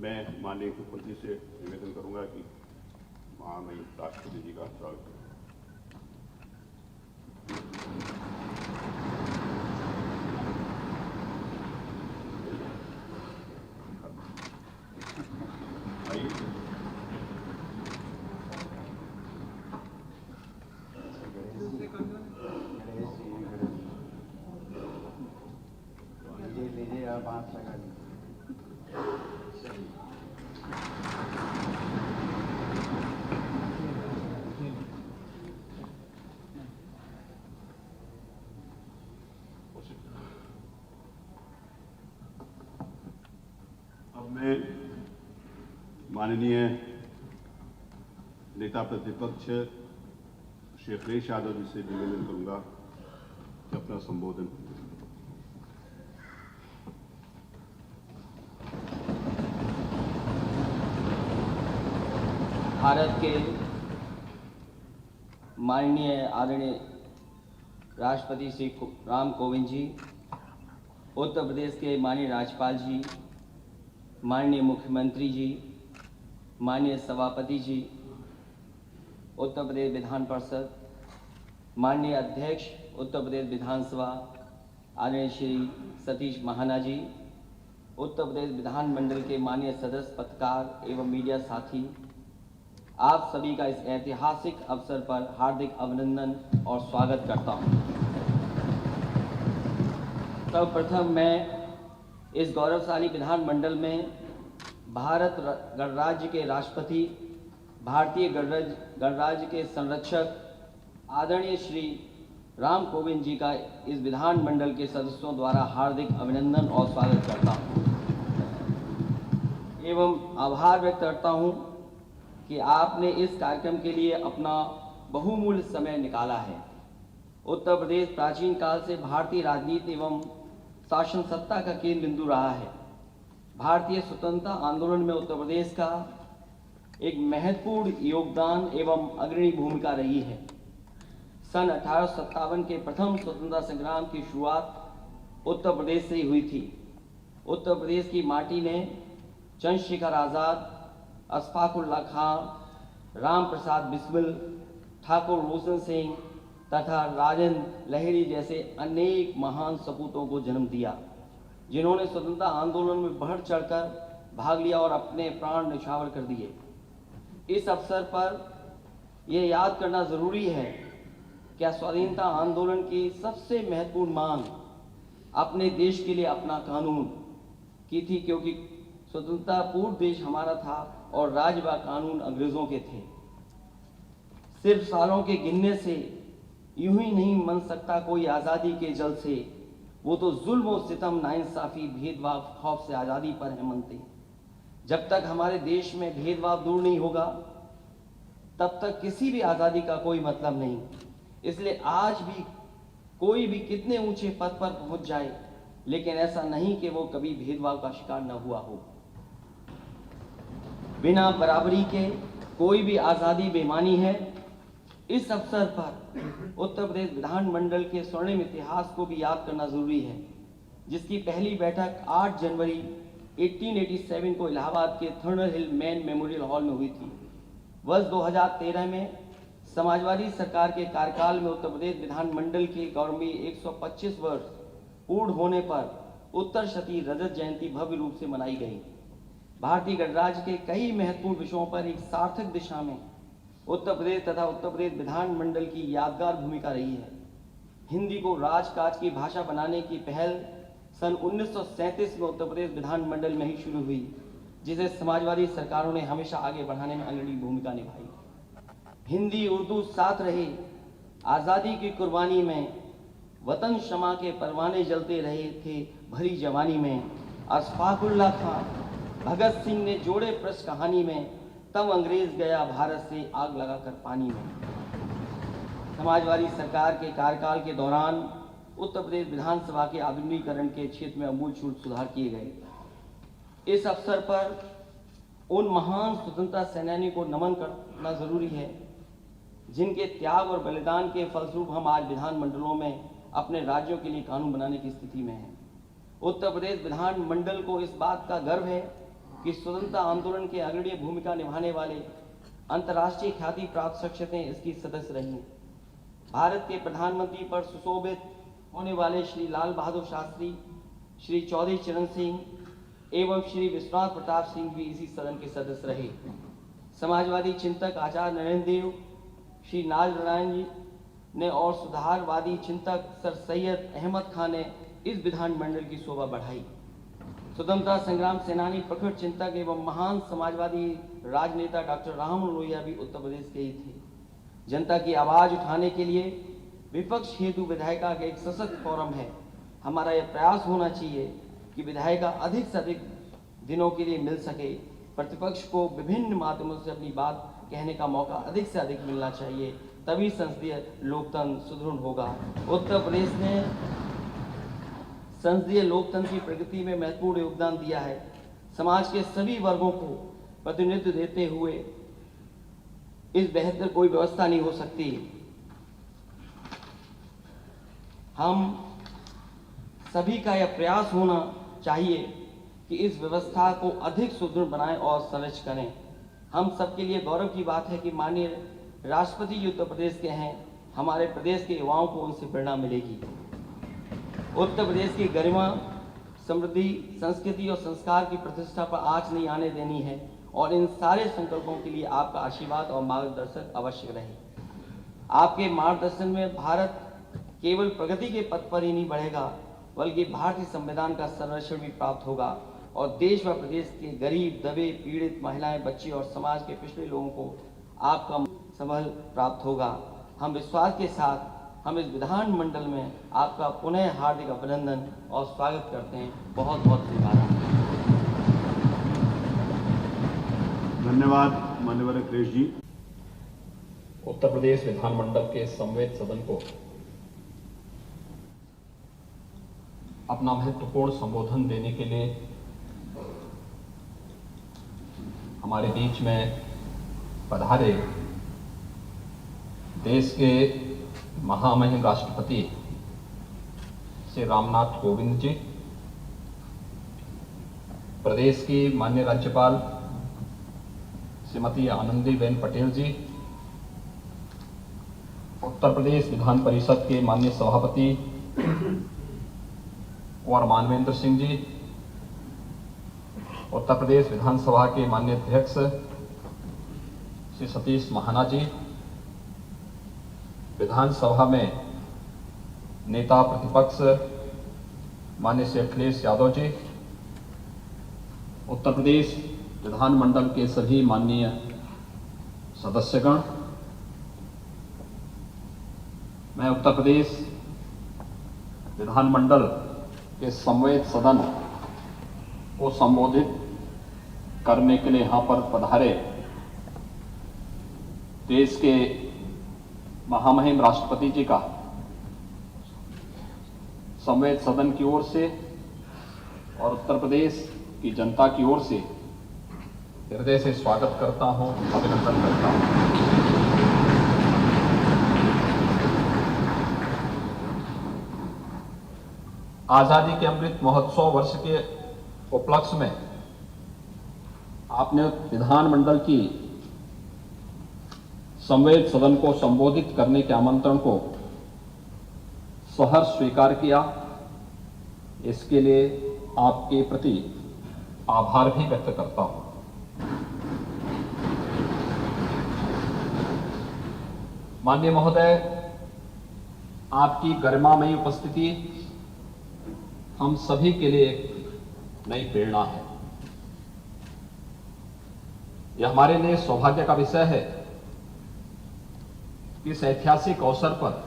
मैं माननीय मुख्यमंत्री से निवेदन करूंगा कि माननीय राष्ट्रपति जी का स्वागत करें। लीजिए आप हाथ लगा लीजिए। अब मैं माननीय नेता प्रतिपक्ष श्री अखिलेश यादव जी से निवेदन करूंगा कि अपना संबोधन करें। भारत के माननीय आदरणीय राष्ट्रपति श्री राम कोविंद जी, उत्तर प्रदेश के माननीय राज्यपाल जी, माननीय मुख्यमंत्री जी, माननीय सभापति जी, उत्तर प्रदेश विधान परिषद, माननीय अध्यक्ष उत्तर प्रदेश विधानसभा आदरणीय श्री सतीश महाना जी, उत्तर प्रदेश विधानमंडल के माननीय सदस्य, पत्रकार एवं मीडिया साथी, आप सभी का इस ऐतिहासिक अवसर पर हार्दिक अभिनंदन और स्वागत करता हूं। सर्वप्रथम मैं इस गौरवशाली विधानमंडल में भारत गणराज्य के राष्ट्रपति, भारतीय गणराज्य के संरक्षक आदरणीय श्री राम कोविंद जी का इस विधानमंडल के सदस्यों द्वारा हार्दिक अभिनंदन और स्वागत करता हूं एवं आभार व्यक्त करता हूं कि आपने इस कार्यक्रम के लिए अपना बहुमूल्य समय निकाला है। उत्तर प्रदेश प्राचीन काल से भारतीय राजनीति एवं शासन सत्ता का केंद्र बिंदु रहा है। भारतीय स्वतंत्रता आंदोलन में उत्तर प्रदेश का एक महत्वपूर्ण योगदान एवं अग्रणी भूमिका रही है। सन 1857 के प्रथम स्वतंत्रता संग्राम की शुरुआत उत्तर प्रदेश से ही हुई थी। उत्तर प्रदेश की माटी ने चंद्रशेखर आज़ाद, अशफाक उल्लाह खां, राम प्रसाद बिस्मिल, ठाकुर रोशन सिंह तथा राजेंद्र लहरी जैसे अनेक महान सपूतों को जन्म दिया, जिन्होंने स्वतंत्रता आंदोलन में बढ़ चढ़कर भाग लिया और अपने प्राण न्यौछावर कर दिए। इस अवसर पर यह याद करना जरूरी है कि स्वाधीनता आंदोलन की सबसे महत्वपूर्ण मांग अपने देश के लिए अपना कानून की थी, क्योंकि स्वतंत्रता पूर्व देश हमारा था और राज्य व कानून अंग्रेजों के थे। सिर्फ सालों के गिनने से यूं ही नहीं मन सकता कोई आज़ादी के जल से, वो तो जुल्म और सितम, नाइंसाफी, भेदभाव, खौफ से आज़ादी पर है मनते। जब तक हमारे देश में भेदभाव दूर नहीं होगा तब तक किसी भी आज़ादी का कोई मतलब नहीं। इसलिए आज भी कोई भी कितने ऊंचे पद पर पहुंच जाए, लेकिन ऐसा नहीं कि वो कभी भेदभाव का शिकार न हुआ हो। बिना बराबरी के कोई भी आज़ादी बेमानी है। इस अवसर पर उत्तर प्रदेश विधानमंडल के स्वर्णिम इतिहास को भी याद करना जरूरी है, जिसकी पहली बैठक 8 जनवरी 1887 को इलाहाबाद के थर्नर हिल मैन मेमोरियल हॉल में हुई थी। वर्ष 2013 में समाजवादी सरकार के कार्यकाल में उत्तर प्रदेश विधानमंडल के गौरवी 125 वर्ष पूर्ण होने पर उत्तरशती रजत जयंती भव्य रूप से मनाई गई। भारतीय गणराज्य के कई महत्वपूर्ण विषयों पर एक सार्थक दिशा में उत्तर प्रदेश तथा उत्तर प्रदेश विधानमंडल की यादगार भूमिका रही है। हिंदी को राजकाज की भाषा बनाने की पहल सन 1937 में उत्तर प्रदेश विधानमंडल में ही शुरू हुई, जिसे समाजवादी सरकारों ने हमेशा आगे बढ़ाने में अग्रणी भूमिका निभाई। हिंदी उर्दू साथ रहे। आज़ादी की कुर्बानी में वतन शमा के परवाने जलते रहे थे भरी जवानी में। अशफाक उल्लाह खां, भगत सिंह ने जोड़े प्रश्न कहानी में, तब अंग्रेज गया भारत से आग लगाकर पानी में। समाजवादी सरकार के कार्यकाल के दौरान उत्तर प्रदेश विधानसभा के आधुनिकीकरण के क्षेत्र में अमूलचूल सुधार किए गए। इस अवसर पर उन महान स्वतंत्रता सेनानियों को नमन करना जरूरी है, जिनके त्याग और बलिदान के फलस्वरूप हम आज विधानमंडलों में अपने राज्यों के लिए कानून बनाने की स्थिति में हैं। उत्तर प्रदेश विधानमंडल को इस बात का गर्व है कि स्वतंत्रता आंदोलन के अग्रणी भूमिका निभाने वाले अंतर्राष्ट्रीय ख्याति प्राप्त शख्सियतें इसकी सदस्य रहीं। भारत के प्रधानमंत्री पर सुशोभित होने वाले श्री लाल बहादुर शास्त्री, श्री चौधरी चरण सिंह एवं श्री विश्वनाथ प्रताप सिंह भी इसी सदन के सदस्य रहे। समाजवादी चिंतक आचार्य नरेंद्र देव, श्री नाज नारायण जी ने और सुधारवादी चिंतक सर सैयद अहमद खान ने इस विधानमंडल की शोभा बढ़ाई। स्वतंत्रता संग्राम सेनानी, प्रखर चिंतक एवं महान समाजवादी राजनेता डॉक्टर राम लोहिया भी उत्तर प्रदेश के ही थे। जनता की आवाज उठाने के लिए विपक्ष हेतु विधायिका का एक सशक्त फोरम है। हमारा यह प्रयास होना चाहिए कि विधायिका अधिक से अधिक दिनों के लिए मिल सके। प्रतिपक्ष को विभिन्न माध्यमों से अपनी बात कहने का मौका अधिक से अधिक मिलना चाहिए, तभी संसदीय लोकतंत्र सुदृढ़ होगा। उत्तर प्रदेश ने संसदीय लोकतंत्र की प्रगति में महत्वपूर्ण योगदान दिया है। समाज के सभी वर्गों को प्रतिनिधित्व देते हुए इस बेहतर कोई व्यवस्था नहीं हो सकती। हम सभी का यह प्रयास होना चाहिए कि इस व्यवस्था को अधिक सुदृढ़ बनाएं और संरक्षित करें। हम सबके लिए गौरव की बात है कि माननीय राष्ट्रपति जी उत्तर प्रदेश के हैं। हमारे प्रदेश के युवाओं को उनसे प्रेरणा मिलेगी। उत्तर प्रदेश की गरिमा, समृद्धि, संस्कृति और संस्कार की प्रतिष्ठा पर आँच नहीं आने देनी है और इन सारे संकल्पों के लिए आपका आशीर्वाद और मार्गदर्शन अवश्य रहे। आपके मार्गदर्शन में भारत केवल प्रगति के पथ पर ही नहीं बढ़ेगा, बल्कि भारतीय संविधान का संरक्षण भी प्राप्त होगा और देश व प्रदेश के गरीब, दबे, पीड़ित महिलाएं, बच्चे और समाज के पिछड़े लोगों को आपका संबल प्राप्त होगा। हम विश्वास के साथ हम इस विधानमंडल में आपका पुनः हार्दिक अभिनंदन और स्वागत करते हैं। बहुत बहुत धन्यवाद। धन्यवाद माननीय अखिलेश जी। उत्तर प्रदेश विधानमंडल के संवेद सदन को अपना महत्वपूर्ण संबोधन देने के लिए हमारे बीच में पधारे देश के महामहिम राष्ट्रपति श्री रामनाथ कोविंद जी, प्रदेश की माननीय राज्यपाल श्रीमती आनंदीबेन पटेल जी, उत्तर प्रदेश विधान परिषद के माननीय सभापति कुंवर मानवेंद्र सिंह जी, उत्तर प्रदेश विधानसभा के माननीय अध्यक्ष श्री सतीश महाना जी, विधानसभा में नेता प्रतिपक्ष माननीय श्री अखिलेश यादव जी, उत्तर प्रदेश विधानमंडल के सभी माननीय सदस्यगण, मैं उत्तर प्रदेश विधानमंडल के संवेद सदन को संबोधित करने के लिए यहाँ पर पधारे देश के महामहिम राष्ट्रपति जी का संवेद सदन की ओर से और उत्तर प्रदेश की जनता की ओर से हृदय से स्वागत करता हूं, अभिनंदन करता हूं। आजादी के अमृत महोत्सव वर्ष के उपलक्ष्य में आपने विधानमंडल की संवेद सदन को संबोधित करने के आमंत्रण को सहर्ष स्वीकार किया। इसके लिए आपके प्रति आभार भी व्यक्त करता हूं। माननीय महोदय, आपकी गरिमामयी उपस्थिति हम सभी के लिए एक नई प्रेरणा है। यह हमारे लिए सौभाग्य का विषय है कि इस ऐतिहासिक अवसर पर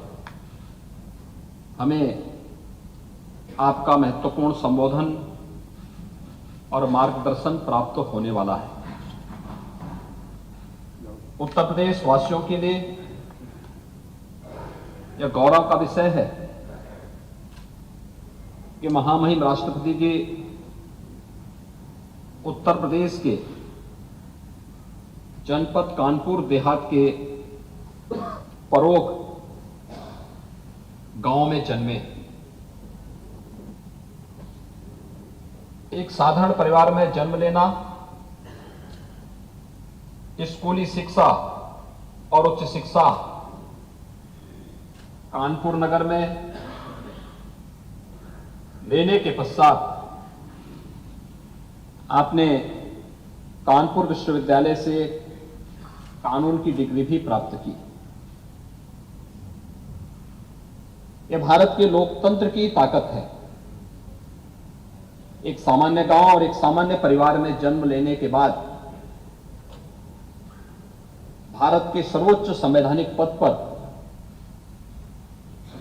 हमें आपका महत्वपूर्ण संबोधन और मार्गदर्शन प्राप्त होने वाला है। उत्तर प्रदेश वासियों के लिए यह गौरव का विषय है कि महामहिम राष्ट्रपति जी उत्तर प्रदेश के जनपद कानपुर देहात के परोग गांव में जन्मे। एक साधारण परिवार में जन्म लेना कि स्कूली शिक्षा और उच्च शिक्षा कानपुर नगर में लेने के पश्चात आपने कानपुर विश्वविद्यालय से कानून की डिग्री भी प्राप्त की। यह भारत के लोकतंत्र की ताकत है। एक सामान्य गांव और एक सामान्य परिवार में जन्म लेने के बाद भारत के सर्वोच्च संवैधानिक पद पर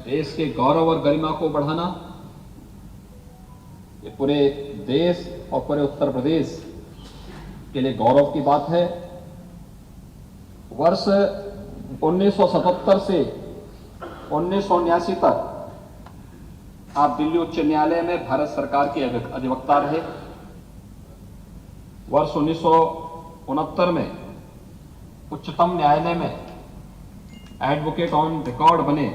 देश के गौरव और गरिमा को बढ़ाना, ये पूरे देश और पूरे उत्तर प्रदेश के लिए गौरव की बात है। वर्ष 1977 से 1979 तक आप दिल्ली उच्च न्यायालय में भारत सरकार के अधिवक्ता रहे। वर्ष 1969 में उच्चतम न्यायालय में एडवोकेट ऑन रिकॉर्ड बने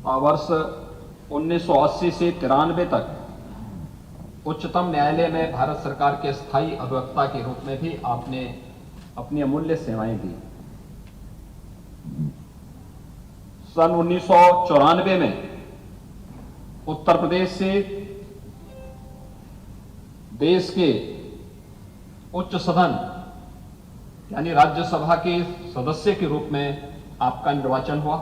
और वर्ष 1980 से 93 तक उच्चतम न्यायालय में भारत सरकार के स्थायी अधिवक्ता के रूप में भी आपने अपनी अमूल्य सेवाएं दी। सन 1994 में उत्तर प्रदेश से देश के उच्च सदन यानी राज्यसभा के सदस्य के रूप में आपका निर्वाचन हुआ।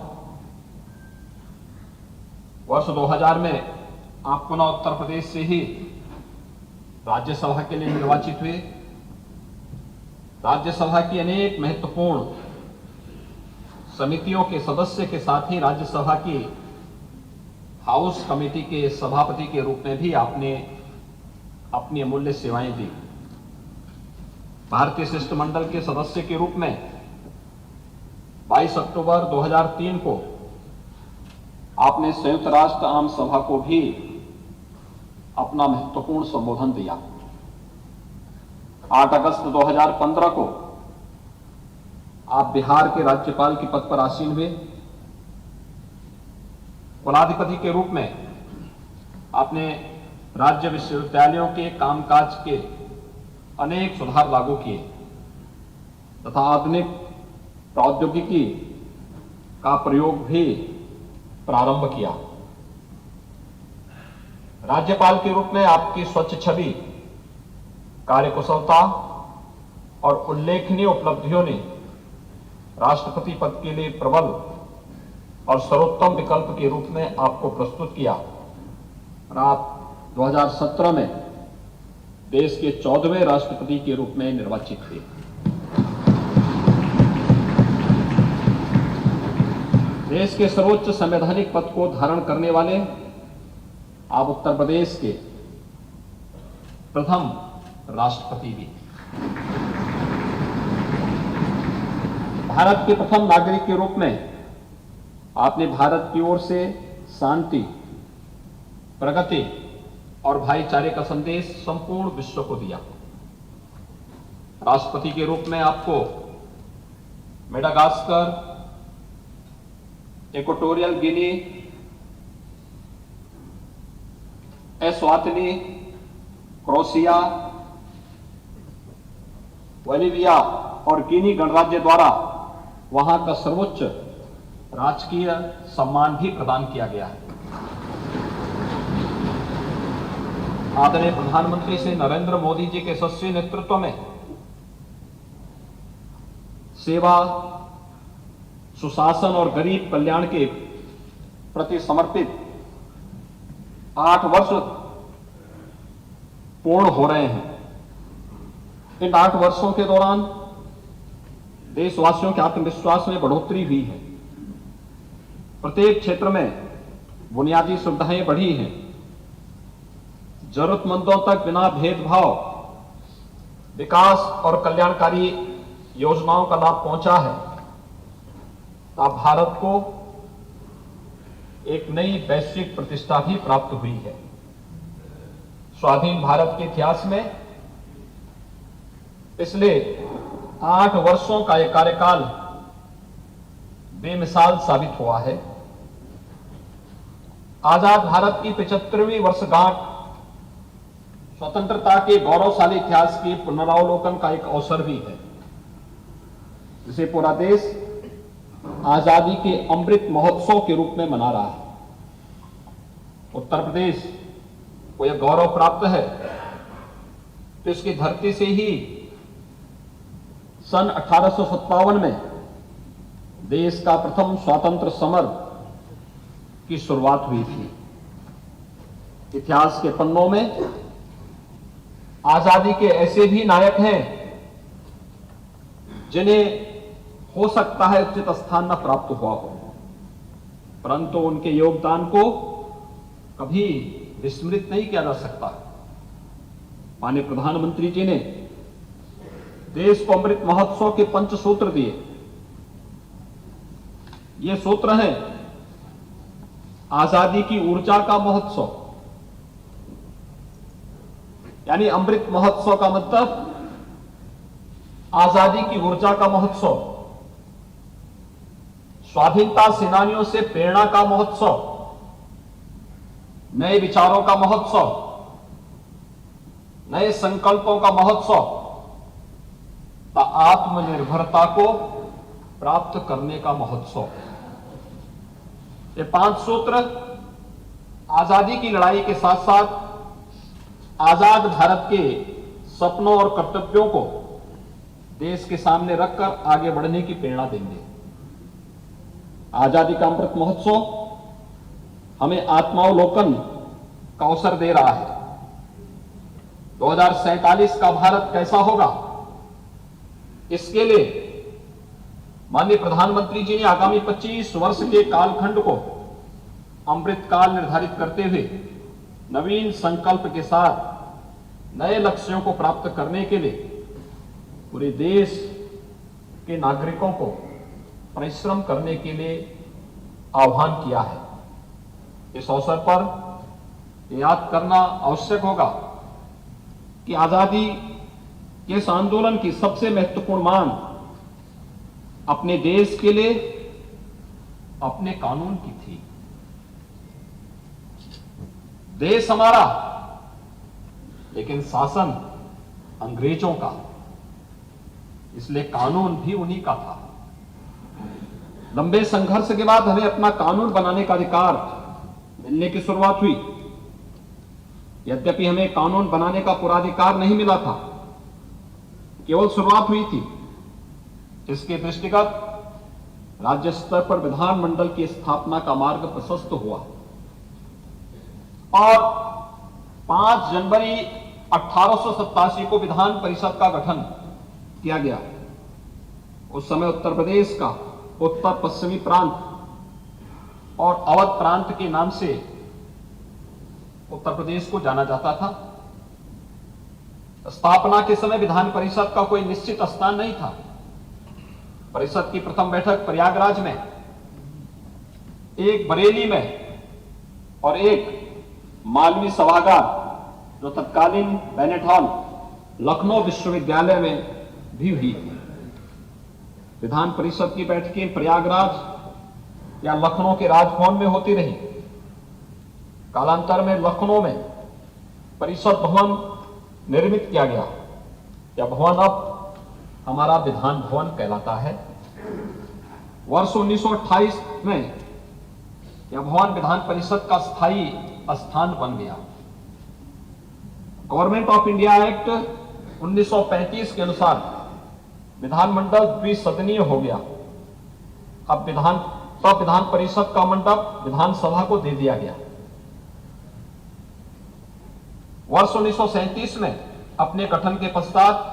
वर्ष 2000 में आप पुनः उत्तर प्रदेश से ही राज्यसभा के लिए निर्वाचित हुए। राज्यसभा की अनेक महत्वपूर्ण समितियों के सदस्य के साथ ही राज्यसभा की हाउस कमेटी के सभापति के रूप में भी आपने अपनी अमूल्य सेवाएं दी। भारतीय शिष्टमंडल के सदस्य के रूप में 22 अक्टूबर 2003 को आपने संयुक्त राष्ट्र आम सभा को भी अपना महत्वपूर्ण संबोधन दिया। 8 अगस्त 2015 को आप बिहार के राज्यपाल के पद पर आसीन हुए। कुलाधिपति के रूप में आपने राज्य विश्वविद्यालयों के कामकाज के अनेक सुधार लागू किए तथा आधुनिक प्रौद्योगिकी का प्रयोग भी प्रारंभ किया। राज्यपाल के रूप में आपकी स्वच्छ छवि, कार्यकुशलता और उल्लेखनीय उपलब्धियों ने राष्ट्रपति पद के लिए प्रबल और सर्वोत्तम विकल्प के रूप में आपको प्रस्तुत किया और आप 2017 में देश के 14वें राष्ट्रपति के रूप में निर्वाचित हुए। देश के सर्वोच्च संवैधानिक पद को धारण करने वाले आप उत्तर प्रदेश के प्रथम राष्ट्रपति भी। भारत के प्रथम नागरिक के रूप में आपने भारत की ओर से शांति, प्रगति और भाईचारे का संदेश संपूर्ण विश्व को दिया। राष्ट्रपति के रूप में आपको Madagascar, Equatorial Guinea, Eswatini, Croatia, Bolivia और गिनी गणराज्य द्वारा वहां का सर्वोच्च राजकीय सम्मान भी प्रदान किया गया है। आदरणीय प्रधानमंत्री श्री नरेंद्र मोदी जी के यशस्वी नेतृत्व में सेवा, सुशासन और गरीब कल्याण के प्रति समर्पित 8 वर्ष पूर्ण हो रहे हैं। इन 8 वर्षों के दौरान देशवासियों के आत्मविश्वास में बढ़ोतरी हुई है। प्रत्येक क्षेत्र में बुनियादी सुविधाएं बढ़ी हैं। जरूरतमंदों तक बिना भेदभाव विकास और कल्याणकारी योजनाओं का लाभ पहुंचा है। अब भारत को एक नई वैश्विक प्रतिष्ठा भी प्राप्त हुई है। स्वाधीन भारत के इतिहास में पिछले 8 वर्षों का यह कार्यकाल बेमिसाल साबित हुआ है। आजाद भारत की 75वीं वर्षगांठ स्वतंत्रता के गौरवशाली इतिहास के पुनरावलोकन का एक अवसर भी है। जिसे पूरा देश आजादी के अमृत महोत्सव के रूप में मना रहा है। उत्तर प्रदेश को यह गौरव प्राप्त है तो इसकी धरती से ही सन 1857 में देश का प्रथम स्वतंत्र समर की शुरुआत हुई थी। इतिहास के पन्नों में आजादी के ऐसे भी नायक हैं जिन्हें हो सकता है उचित स्थान न प्राप्त हुआ हो, परंतु उनके योगदान को कभी विस्मृत नहीं किया जा सकता। माननीय प्रधानमंत्री जी ने देश को अमृत महोत्सव के 5 सूत्र दिए। ये सूत्र हैं आजादी की ऊर्जा का महोत्सव, यानी अमृत महोत्सव का मतलब आजादी की ऊर्जा का महोत्सव, स्वाधीनता सेनानियों से प्रेरणा का महोत्सव, नए विचारों का महोत्सव, नए संकल्पों का महोत्सव, आत्मनिर्भरता को प्राप्त करने का महोत्सव। ये 5 सूत्र आजादी की लड़ाई के साथ साथ आजाद भारत के सपनों और कर्तव्यों को देश के सामने रखकर आगे बढ़ने की प्रेरणा देंगे। आजादी का अमृत महोत्सव हमें आत्मावलोकन का अवसर दे रहा है। 2047 का भारत कैसा होगा, इसके लिए माननीय प्रधानमंत्री जी ने आगामी 25 वर्ष के कालखंड को अमृत काल निर्धारित करते हुए नवीन संकल्प के साथ नए लक्ष्यों को प्राप्त करने के लिए पूरे देश के नागरिकों को परिश्रम करने के लिए आह्वान किया है। इस अवसर पर याद करना आवश्यक होगा कि आजादी के इस आंदोलन की सबसे महत्वपूर्ण मांग अपने देश के लिए अपने कानून की थी। देश हमारा, लेकिन शासन अंग्रेजों का, इसलिए कानून भी उन्हीं का था। लंबे संघर्ष के बाद हमें अपना कानून बनाने का अधिकार मिलने की शुरुआत हुई। यद्यपि हमें कानून बनाने का पूरा अधिकार नहीं मिला था, केवल शुरुआत हुई थी। इसके दृष्टिगत राज्य स्तर पर विधानमंडल की स्थापना का मार्ग प्रशस्त हुआ और 5 जनवरी 1887 को विधान परिषद का गठन किया गया। उस समय उत्तर प्रदेश का उत्तर पश्चिमी प्रांत और अवध प्रांत के नाम से उत्तर प्रदेश को जाना जाता था। स्थापना के समय विधान परिषद का कोई निश्चित स्थान नहीं था। परिषद की प्रथम बैठक प्रयागराज में, एक बरेली में और एक मालवी सभागार जो तत्कालीन बेनेट हॉल लखनऊ विश्वविद्यालय में भी हुई थी। विधान परिषद की बैठकें प्रयागराज या लखनऊ के राजभवन में होती रही। कालांतर में लखनऊ में परिषद भवन निर्मित किया गया। यह भवन अब हमारा विधान भवन कहलाता है। वर्ष 1928 में यह भवन विधान परिषद का स्थायी स्थान बन गया। गवर्नमेंट ऑफ इंडिया एक्ट 1935 के अनुसार विधानमंडल द्विसदनीय हो गया। अब विधान परिषद का मंडप विधानसभा को दे दिया गया। वर्ष 1937 में अपने गठन के पश्चात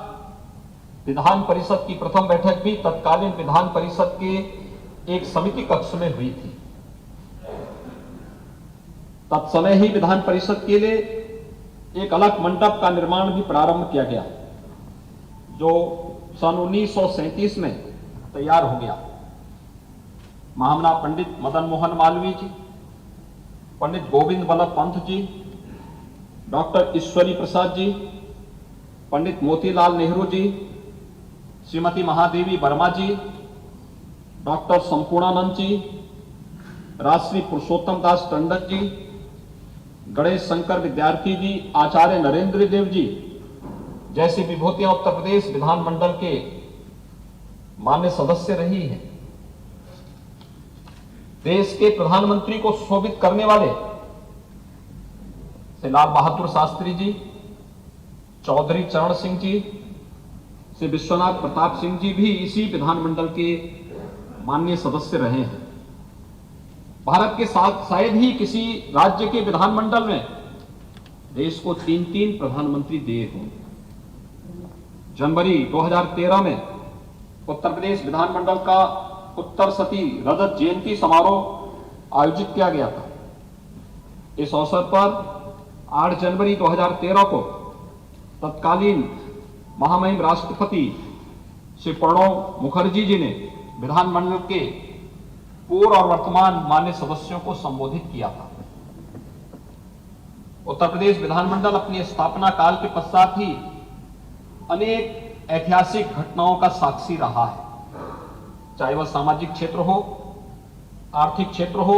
विधान परिषद की प्रथम बैठक भी तत्कालीन विधान परिषद के एक समिति कक्ष में हुई थी। तत्समय ही विधान परिषद के लिए एक अलग मंडप का निर्माण भी प्रारंभ किया गया, जो सन 1937 में तैयार हो गया। महामना पंडित मदन मोहन मालवीय जी, पंडित गोविंद बल्लभ पंत जी, डॉक्टर ईश्वरी प्रसाद जी, पंडित मोतीलाल नेहरू जी, श्रीमती महादेवी वर्मा जी, डॉक्टर संपूर्णानंद जी, राष्ट्रीय पुरुषोत्तम दास टंडन जी, गणेश शंकर विद्यार्थी जी, आचार्य नरेंद्र देव जी जैसी विभूतियां उत्तर प्रदेश विधानमंडल के मान्य सदस्य रही है। देश के प्रधानमंत्री को सुशोभित करने वाले श्री लाल बहादुर शास्त्री जी, चौधरी चरण सिंह जी, श्री विश्वनाथ प्रताप सिंह जी भी इसी विधानमंडल के माननीय सदस्य रहे हैं। भारत के साथ शायद ही किसी राज्य के विधानमंडल में देश को 3-3 प्रधानमंत्री दिए हों। जनवरी 2013 में उत्तर प्रदेश विधानमंडल का उत्तर सती रजत जयंती समारोह आयोजित किया गया था। इस अवसर पर 8 जनवरी 2013 को तत्कालीन महामहिम राष्ट्रपति श्री प्रणब मुखर्जी जी ने विधानमंडल के पूर्व और वर्तमान मान्य सदस्यों को संबोधित किया था। उत्तर प्रदेश विधानमंडल अपनी स्थापना काल के पश्चात ही अनेक ऐतिहासिक घटनाओं का साक्षी रहा है, चाहे वह सामाजिक क्षेत्र हो, आर्थिक क्षेत्र हो,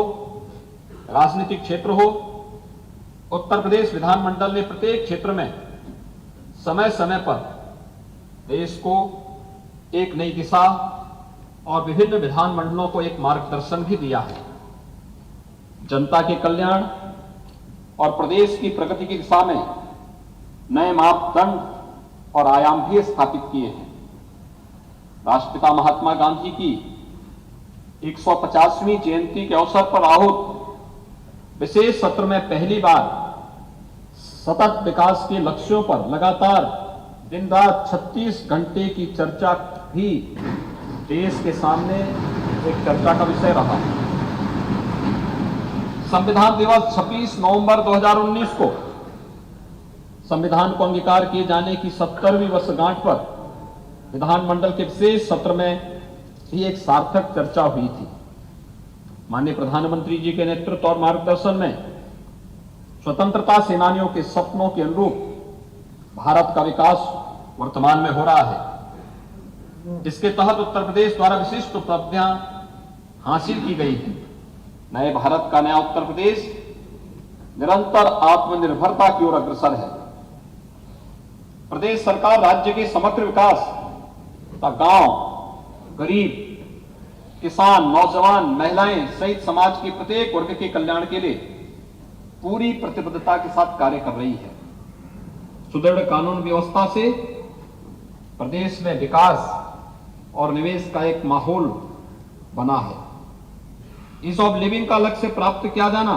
राजनीतिक क्षेत्र हो। उत्तर प्रदेश विधानमंडल ने प्रत्येक क्षेत्र में समय समय पर देश को एक नई दिशा और विभिन्न विधानमंडलों को एक मार्गदर्शन भी दिया है। जनता के कल्याण और प्रदेश की प्रगति की दिशा में नए मापदंड और आयाम भी स्थापित किए हैं। राष्ट्रपिता महात्मा गांधी की 150वीं जयंती के अवसर पर आहूत विशेष सत्र में पहली बार सतत विकास के लक्ष्यों पर लगातार दिन रात 36 घंटे की चर्चा भी देश के सामने एक चर्चा का विषय रहा। संविधान दिवस 26 नवंबर 2019 को संविधान को अंगीकार किए जाने की 70वीं वर्षगांठ पर विधानमंडल के विशेष सत्र में ही एक सार्थक चर्चा हुई थी। माननीय प्रधानमंत्री जी के नेतृत्व और मार्गदर्शन में स्वतंत्रता सेनानियों के सपनों के अनुरूप भारत का विकास वर्तमान में हो रहा है। इसके तहत उत्तर प्रदेश द्वारा विशिष्ट उपलब्धियां हासिल की गई हैं। नए भारत का नया उत्तर प्रदेश निरंतर आत्मनिर्भरता की ओर अग्रसर है। प्रदेश सरकार राज्य के समग्र विकास तथा गांव, गरीब, किसान, नौजवान, महिलाएं सहित समाज के प्रत्येक वर्ग के कल्याण के लिए पूरी प्रतिबद्धता के साथ कार्य कर रही है। सुदृढ़ कानून व्यवस्था से प्रदेश में विकास और निवेश का एक माहौल बना है। ईज ऑफ लिविंग का लक्ष्य प्राप्त किया जाना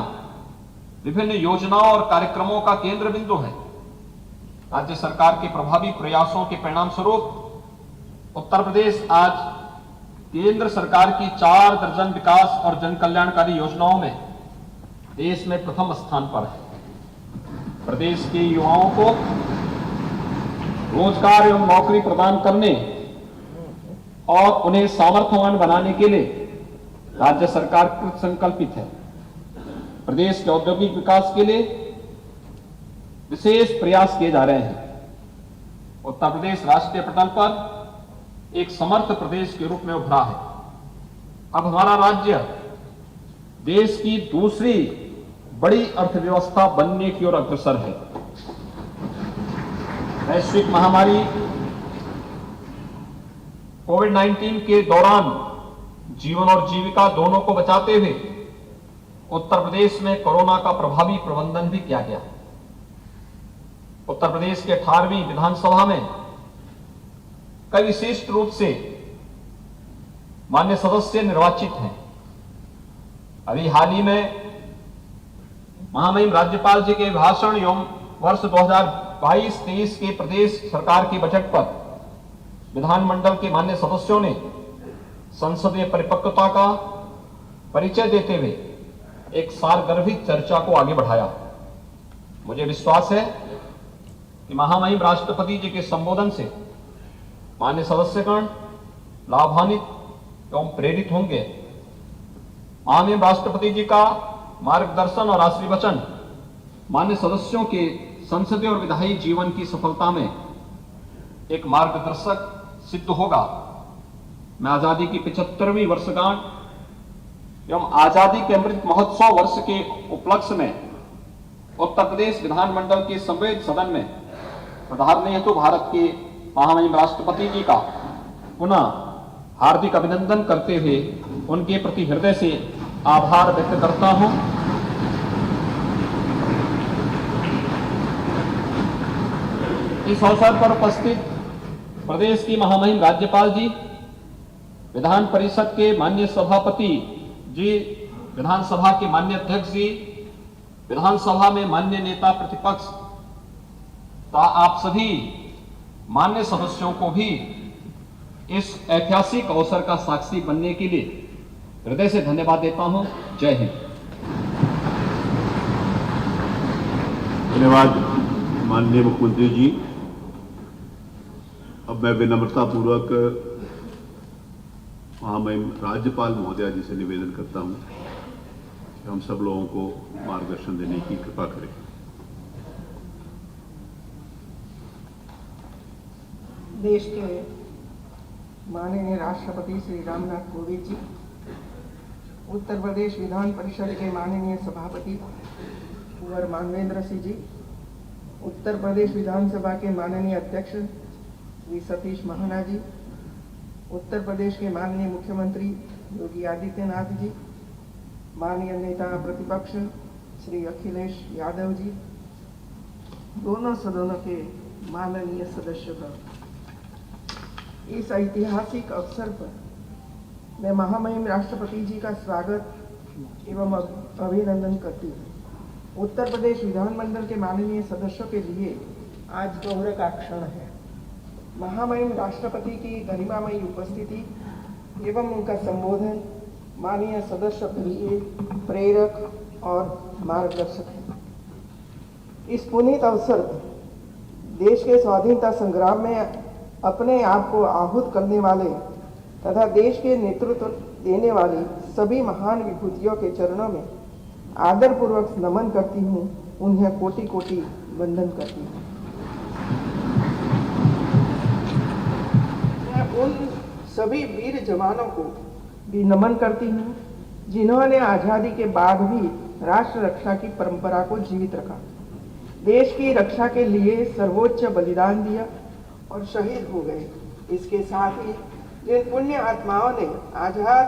विभिन्न योजनाओं और कार्यक्रमों का केंद्र बिंदु है। राज्य सरकार के प्रभावी प्रयासों के परिणाम स्वरूप उत्तर प्रदेश आज केंद्र सरकार की 4 दर्जन विकास और जन कल्याणकारी योजनाओं में देश में प्रथम स्थान पर है। प्रदेश के युवाओं को रोजगार एवं नौकरी प्रदान करने और उन्हें सामर्थ्यवान बनाने के लिए राज्य सरकार कृत संकल्पित है। प्रदेश के औद्योगिक विकास के लिए विशेष प्रयास किए जा रहे हैं। उत्तर प्रदेश राष्ट्रीय पटल पर एक समर्थ प्रदेश के रूप में उभरा है। अब हमारा राज्य देश की दूसरी बड़ी अर्थव्यवस्था बनने की ओर अग्रसर है। वैश्विक महामारी कोविड-19 के दौरान जीवन और जीविका दोनों को बचाते हुए उत्तर प्रदेश में कोरोना का प्रभावी प्रबंधन भी किया गया। उत्तर प्रदेश के 18वीं विधानसभा में कई विशिष्ट रूप से मान्य सदस्य निर्वाचित हैं। अभी हाल ही में महामहिम राज्यपाल जी के भाषण एवं वर्ष 2022-23 के प्रदेश सरकार के बजट पर विधानमंडल के मान्य सदस्यों ने संसदीय परिपक्वता का परिचय देते हुए एक सारगर्भित चर्चा को आगे बढ़ाया। मुझे विश्वास है कि महामहिम राष्ट्रपति जी के संबोधन से मान्य सदस्यगण लाभान्वित एवं प्रेरित होंगे। महामहिम राष्ट्रपति जी का मार्गदर्शन और आशीर्वचन मान्य सदस्यों के संसदीय और विधायी जीवन की सफलता में एक मार्गदर्शक सिद्ध होगा। मैं आजादी की 75वीं वर्षगांठ एवं आजादी के अमृत महोत्सव वर्ष के उपलक्ष्य में उत्तर प्रदेश विधानमंडल के संवेद सदन में पधारने हेतु भारत के महामहिम राष्ट्रपति जी का पुनः हार्दिक अभिनंदन करते हुए उनके प्रति हृदय से आभार व्यक्त करता हूं। इस अवसर पर उपस्थित प्रदेश की महामहिम राज्यपाल जी, विधान परिषद के माननीय सभापति जी, विधानसभा के माननीय अध्यक्ष जी, विधानसभा में माननीय नेता प्रतिपक्ष तथा आप सभी मान्य सदस्यों को भी इस ऐतिहासिक अवसर का साक्षी बनने के लिए हृदय से धन्यवाद देता हूं। जय हिंद। धन्यवाद माननीय मुख्यमंत्री जी। अब मैं विनम्रता पूर्वक महामहिम राज्यपाल महोदया जी से निवेदन करता हूं कि हम सब लोगों को मार्गदर्शन देने की कृपा करें। देश के माननीय राष्ट्रपति श्री रामनाथ कोविंद जी, उत्तर प्रदेश विधान परिषद के माननीय सभापति कुंवर मानवेंद्र सिंह जी, उत्तर प्रदेश विधानसभा के माननीय अध्यक्ष श्री सतीश महाना जी, उत्तर प्रदेश के माननीय मुख्यमंत्री योगी आदित्यनाथ जी, माननीय नेता प्रतिपक्ष श्री अखिलेश यादव जी, दोनों सदनों के माननीय सदस्यगण, इस ऐतिहासिक अवसर पर मैं महामहिम राष्ट्रपति जी का स्वागत एवं अभिनंदन करती हूँ। उत्तर प्रदेश विधानमंडल के माननीय सदस्यों के लिए आज गौरव का क्षण है। महामहिम राष्ट्रपति की गरिमामयी उपस्थिति एवं उनका संबोधन माननीय सदस्यों के लिए प्रेरक और मार्गदर्शक है। इस पुनीत अवसर पर देश के स्वाधीनता संग्राम में अपने आप को आहूत करने वाले तथा देश के नेतृत्व देने वाली सभी महान विभूतियों के चरणों में आदरपूर्वक नमन करती हूँ, उन्हें कोटि कोटि वंदन करती हूँ। मैं उन सभी वीर जवानों को भी नमन करती हूँ जिन्होंने आज़ादी के बाद भी राष्ट्र रक्षा की परंपरा को जीवित रखा, देश की रक्षा के लिए सर्वोच्च बलिदान दिया और शहीद हो गए। इसके साथ ही जिन पुण्य आत्माओं ने आजाद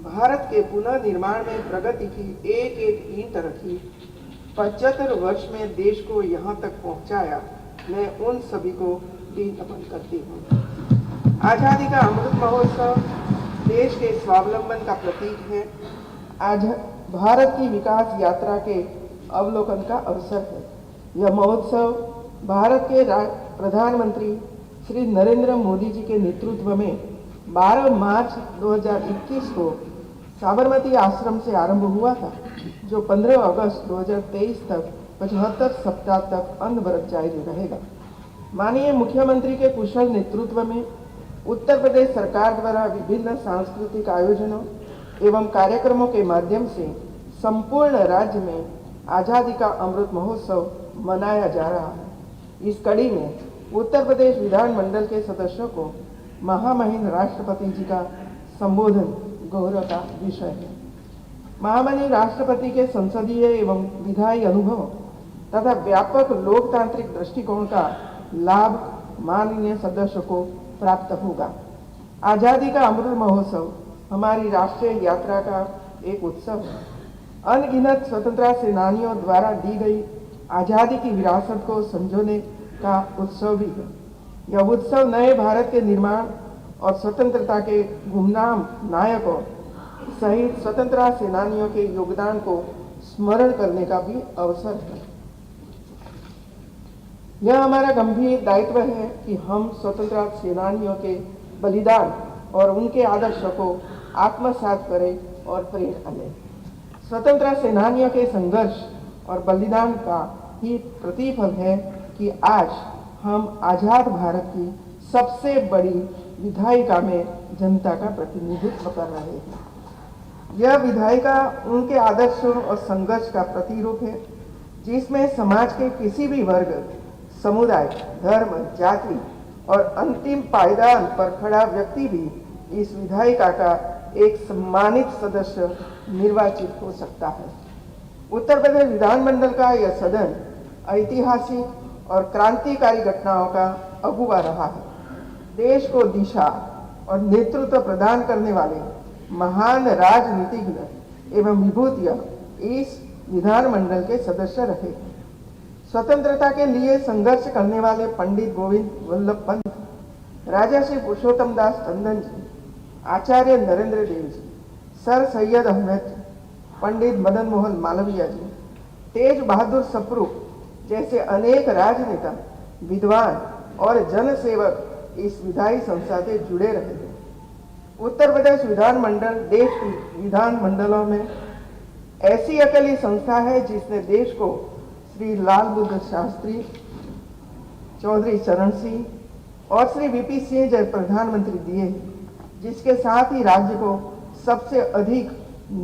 भारत के पुनः निर्माण में प्रगति की एक एक ईंट रखी, 75 वर्ष में देश को यहाँ तक पहुँचाया, मैं उन सभी को भी नमन करती हूँ। आज़ादी का अमृत महोत्सव देश के स्वावलंबन का प्रतीक है। आज भारत की विकास यात्रा के अवलोकन का अवसर है। यह महोत्सव भारत के प्रधानमंत्री श्री नरेंद्र मोदी जी के नेतृत्व में 12 मार्च 2021 को साबरमती आश्रम से आरंभ हुआ था, जो 15 अगस्त 2023 तक 75 सप्ताह तक अनवरत जारी रहेगा। माननीय मुख्यमंत्री के कुशल नेतृत्व में उत्तर प्रदेश सरकार द्वारा विभिन्न सांस्कृतिक आयोजनों एवं कार्यक्रमों के माध्यम से संपूर्ण राज्य में आज़ादी का अमृत महोत्सव मनाया जा रहा है। इस कड़ी में उत्तर प्रदेश विधानमंडल के सदस्यों को महामहिम राष्ट्रपति जी का संबोधन गौरव का विषय है। महामहिम राष्ट्रपति के संसदीय एवं विधायी अनुभव तथा व्यापक लोकतांत्रिक दृष्टिकोण का लाभ माननीय सदस्यों को प्राप्त होगा। आज़ादी का अमृत महोत्सव हमारी राष्ट्रीय यात्रा का एक उत्सव है। अनगिनत स्वतंत्रता सेनानियों द्वारा दी गई आज़ादी की विरासत को संजोने का उत्सव भी है। यह उत्सव नए भारत के निर्माण और स्वतंत्रता के गुमनाम नायकों सहित स्वतंत्रता सेनानियों के योगदान को स्मरण करने का भी अवसर है। यह हमारा गंभीर दायित्व है कि हम स्वतंत्रता सेनानियों के बलिदान और उनके आदर्शों को आत्मसात करें और प्रेरणा लें। स्वतंत्रता सेनानियों के संघर्ष और बलिदान का ही प्रतिफल है कि आज हम आज़ाद भारत की सबसे बड़ी विधायिका में जनता का प्रतिनिधित्व कर रहे हैं। यह विधायिका उनके आदर्शों और संघर्ष का प्रतिरूप है, जिसमें समाज के किसी भी वर्ग, समुदाय, धर्म, जाति और अंतिम पायदान पर खड़ा व्यक्ति भी इस विधायिका का एक सम्मानित सदस्य निर्वाचित हो सकता है। उत्तर प्रदेश विधानमंडल का यह सदन ऐतिहासिक और क्रांतिकारी घटनाओं का अगुवा रहा है। देश को दिशा, और नेतृत्व प्रदान करने वाले महान राजनीतिज्ञ एवं विभूतियां इस विधानमंडल के सदस्य रहे। स्वतंत्रता के लिए संघर्ष करने वाले पंडित गोविंद वल्लभ पंत, राजा श्री पुरुषोत्तम दास टंडन जी, आचार्य नरेंद्र देव जी, सर सैयद अहमद जी, पंडित मदन मोहन मालवीय जी, तेज बहादुर सप्रू जैसे अनेक राजनेता, विद्वान और जनसेवक इस विधायी संस्था से जुड़े रहे हैं। उत्तर प्रदेश विधानमंडल देश की विधानमंडलों में ऐसी अकेली संस्था है जिसने देश को श्री लाल बहादुर शास्त्री, चौधरी चरण सिंह और श्री वीपी सिंह जैसे प्रधानमंत्री दिए, जिसके साथ ही राज्य को सबसे अधिक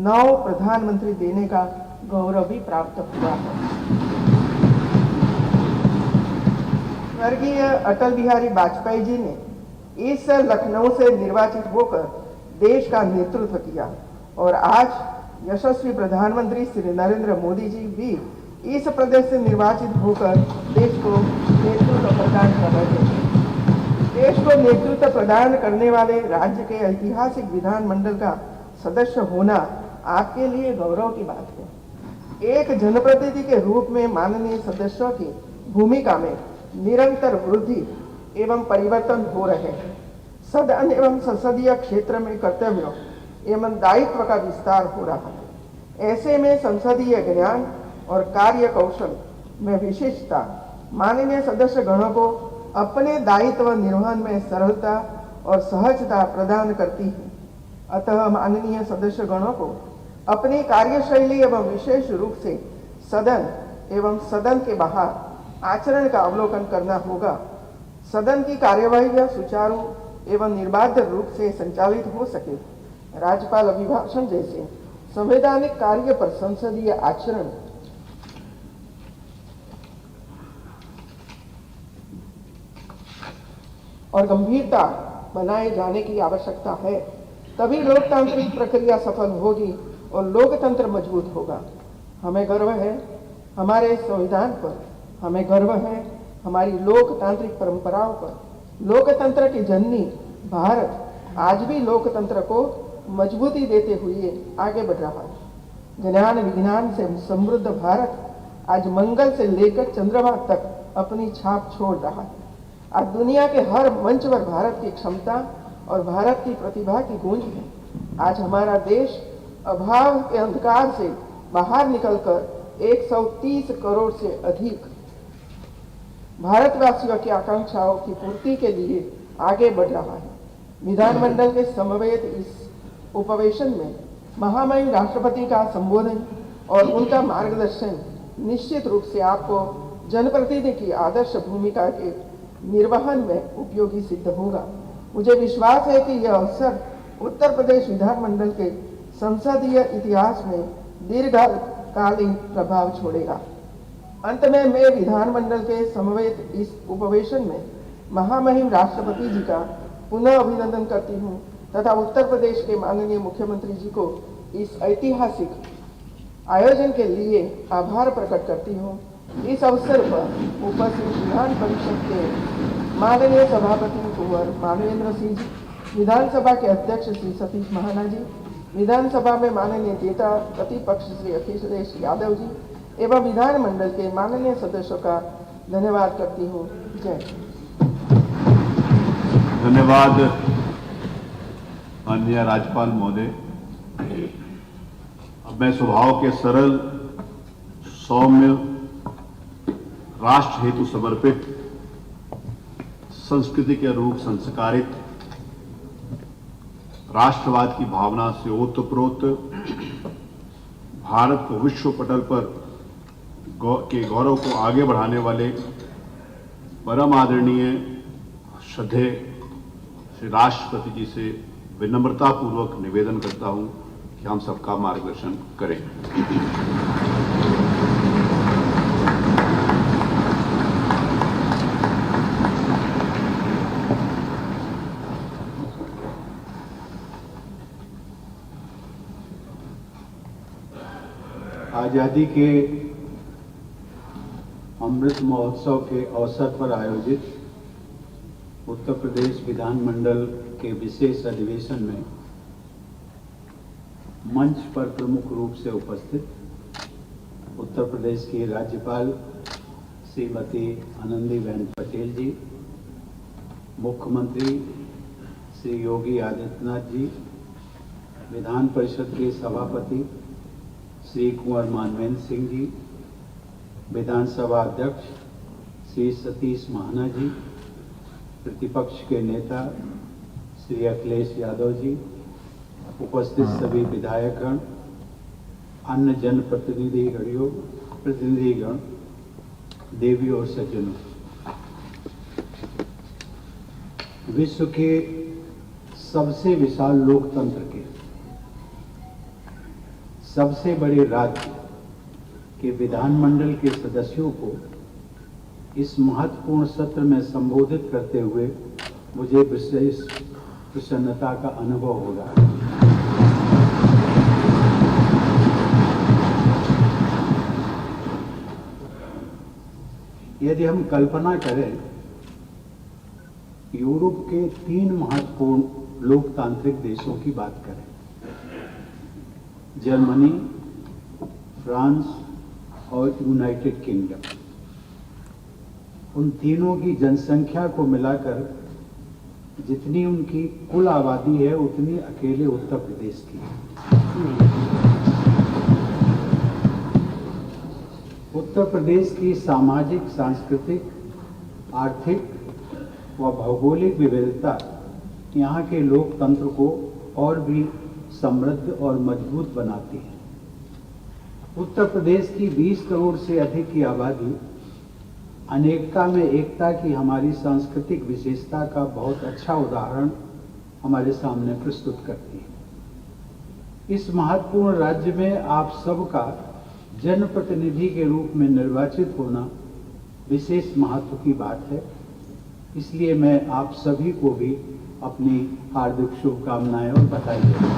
9 प्रधानमंत्री देने का गौरव भी प्राप्त हुआ है। स्वर्गीय अटल बिहारी वाजपेयी जी ने इस लखनऊ से निर्वाचित होकर देश का नेतृत्व किया और आज यशस्वी प्रधानमंत्री श्री नरेंद्र मोदी जी भी इस प्रदेश से निर्वाचित होकर देश को नेतृत्व प्रदान कर रहे हैं। देश को नेतृत्व प्रदान करने वाले राज्य के ऐतिहासिक विधानमंडल का सदस्य होना आपके लिए गौरव की बात है। एक जनप्रतिनिधि के रूप में माननीय सदस्यों की भूमिका में निरंतर वृद्धि एवं परिवर्तन हो रहे हैं। सदन एवं संसदीय क्षेत्र में कर्तव्यों एवं दायित्व का विस्तार हो रहा है। ऐसे में संसदीय ज्ञान और कार्य कौशल में विशेषता माननीय सदस्य गणों को अपने दायित्व निर्वहन में सरलता और सहजता प्रदान करती है। अतः माननीय सदस्य गणों को अपनी कार्यशैली एवं विशेष रूप से सदन एवं सदन के बाहर आचरण का अवलोकन करना होगा। सदन की कार्यवाही सुचारू एवं निर्बाध रूप से संचालित हो सके, राज्यपाल अभिभाषण जैसे संवैधानिक कार्य पर संसदीय आचरण और गंभीरता बनाए जाने की आवश्यकता है। तभी लोकतांत्रिक प्रक्रिया सफल होगी और लोकतंत्र मजबूत होगा। हमें गर्व है हमारे संविधान पर, हमें गर्व है हमारी लोकतांत्रिक परंपराओं पर। लोकतंत्र की जननी भारत आज भी लोकतंत्र को मजबूती देते हुए आगे बढ़ रहा है। ज्ञान विज्ञान से समृद्ध भारत आज मंगल से लेकर चंद्रमा तक अपनी छाप छोड़ रहा है। आज दुनिया के हर मंच पर भारत की क्षमता और भारत की प्रतिभा की गूंज है। आज हमारा देश अभाव के अंधकार से बाहर निकलकर 130 करोड़ से अधिक भारतवासियों की आकांक्षाओं की पूर्ति के लिए आगे बढ़ रहा है। विधानमंडल के समवेत इस उपवेशन में महामहिम राष्ट्रपति का संबोधन और उनका मार्गदर्शन निश्चित रूप से आपको जनप्रतिनिधि की आदर्श भूमिका के निर्वहन में उपयोगी सिद्ध होगा। मुझे विश्वास है कि यह अवसर उत्तर प्रदेश विधानमंडल के संसदीय इतिहास में दीर्घकालीन प्रभाव छोड़ेगा। अंत में मैं विधानमंडल के समवेत इस उपवेशन में महामहिम राष्ट्रपति जी का पुनः अभिनंदन करती हूँ तथा उत्तर प्रदेश के माननीय मुख्यमंत्री जी को इस ऐतिहासिक आयोजन के लिए आभार प्रकट करती हूँ। इस अवसर पर उपस्थित विधान परिषद के माननीय सभापति कुंवर मानवेंद्र सिंह जी, विधानसभा के अध्यक्ष श्री सतीश महाना जी, विधानसभा में माननीय नेता प्रतिपक्ष श्री अखिलेश यादव जी एवं विधानमंडल के माननीय सदस्यों का धन्यवाद करती हूँ। जय। धन्यवाद माननीय राज्यपाल महोदय। अब मैं स्वभाव के सरल, सौम्य, राष्ट्र हेतु समर्पित, संस्कृति के रूप संस्कारित, राष्ट्रवाद की भावना से ओतप्रोत, भारत को विश्व पटल पर के गौरव को आगे बढ़ाने वाले परम आदरणीय श्रद्धेय श्री राष्ट्रपति जी से विनम्रता पूर्वक निवेदन करता हूं कि हम सबका मार्गदर्शन करें। आजादी के अमृत महोत्सव के अवसर पर आयोजित उत्तर प्रदेश विधानमंडल के विशेष अधिवेशन में मंच पर प्रमुख रूप से उपस्थित उत्तर प्रदेश की राज्यपाल श्रीमती आनंदीबेन पटेल जी, मुख्यमंत्री श्री योगी आदित्यनाथ जी, विधान परिषद के सभापति श्री कुंवर मानवेंद्र सिंह जी, विधानसभा अध्यक्ष श्री सतीश महाना जी, प्रतिपक्ष के नेता श्री अखिलेश यादव जी, उपस्थित सभी विधायकगण, अन्य प्रतिनिधिगण, देवी और सज्जनों, विश्व के सबसे विशाल लोकतंत्र के सबसे बड़े राज्य के विधानमंडल के सदस्यों को इस महत्वपूर्ण सत्र में संबोधित करते हुए मुझे विशेष प्रसन्नता का अनुभव हो रहा है। यदि हम कल्पना करें, यूरोप के 3 महत्वपूर्ण लोकतांत्रिक देशों की बात करें, जर्मनी, फ्रांस और यूनाइटेड किंगडम, उन तीनों की जनसंख्या को मिलाकर जितनी उनकी कुल आबादी है उतनी अकेले उत्तर प्रदेश की है। उत्तर प्रदेश की सामाजिक, सांस्कृतिक, आर्थिक व भौगोलिक विविधता यहाँ के लोकतंत्र को और भी समृद्ध और मजबूत बनाती है। उत्तर प्रदेश की 20 करोड़ से अधिक की आबादी अनेकता में एकता की हमारी सांस्कृतिक विशेषता का बहुत अच्छा उदाहरण हमारे सामने प्रस्तुत करती है। इस महत्वपूर्ण राज्य में आप सबका जनप्रतिनिधि के रूप में निर्वाचित होना विशेष महत्व की बात है। इसलिए मैं आप सभी को भी अपनी हार्दिक शुभकामनाएं और बधाई देता हूं।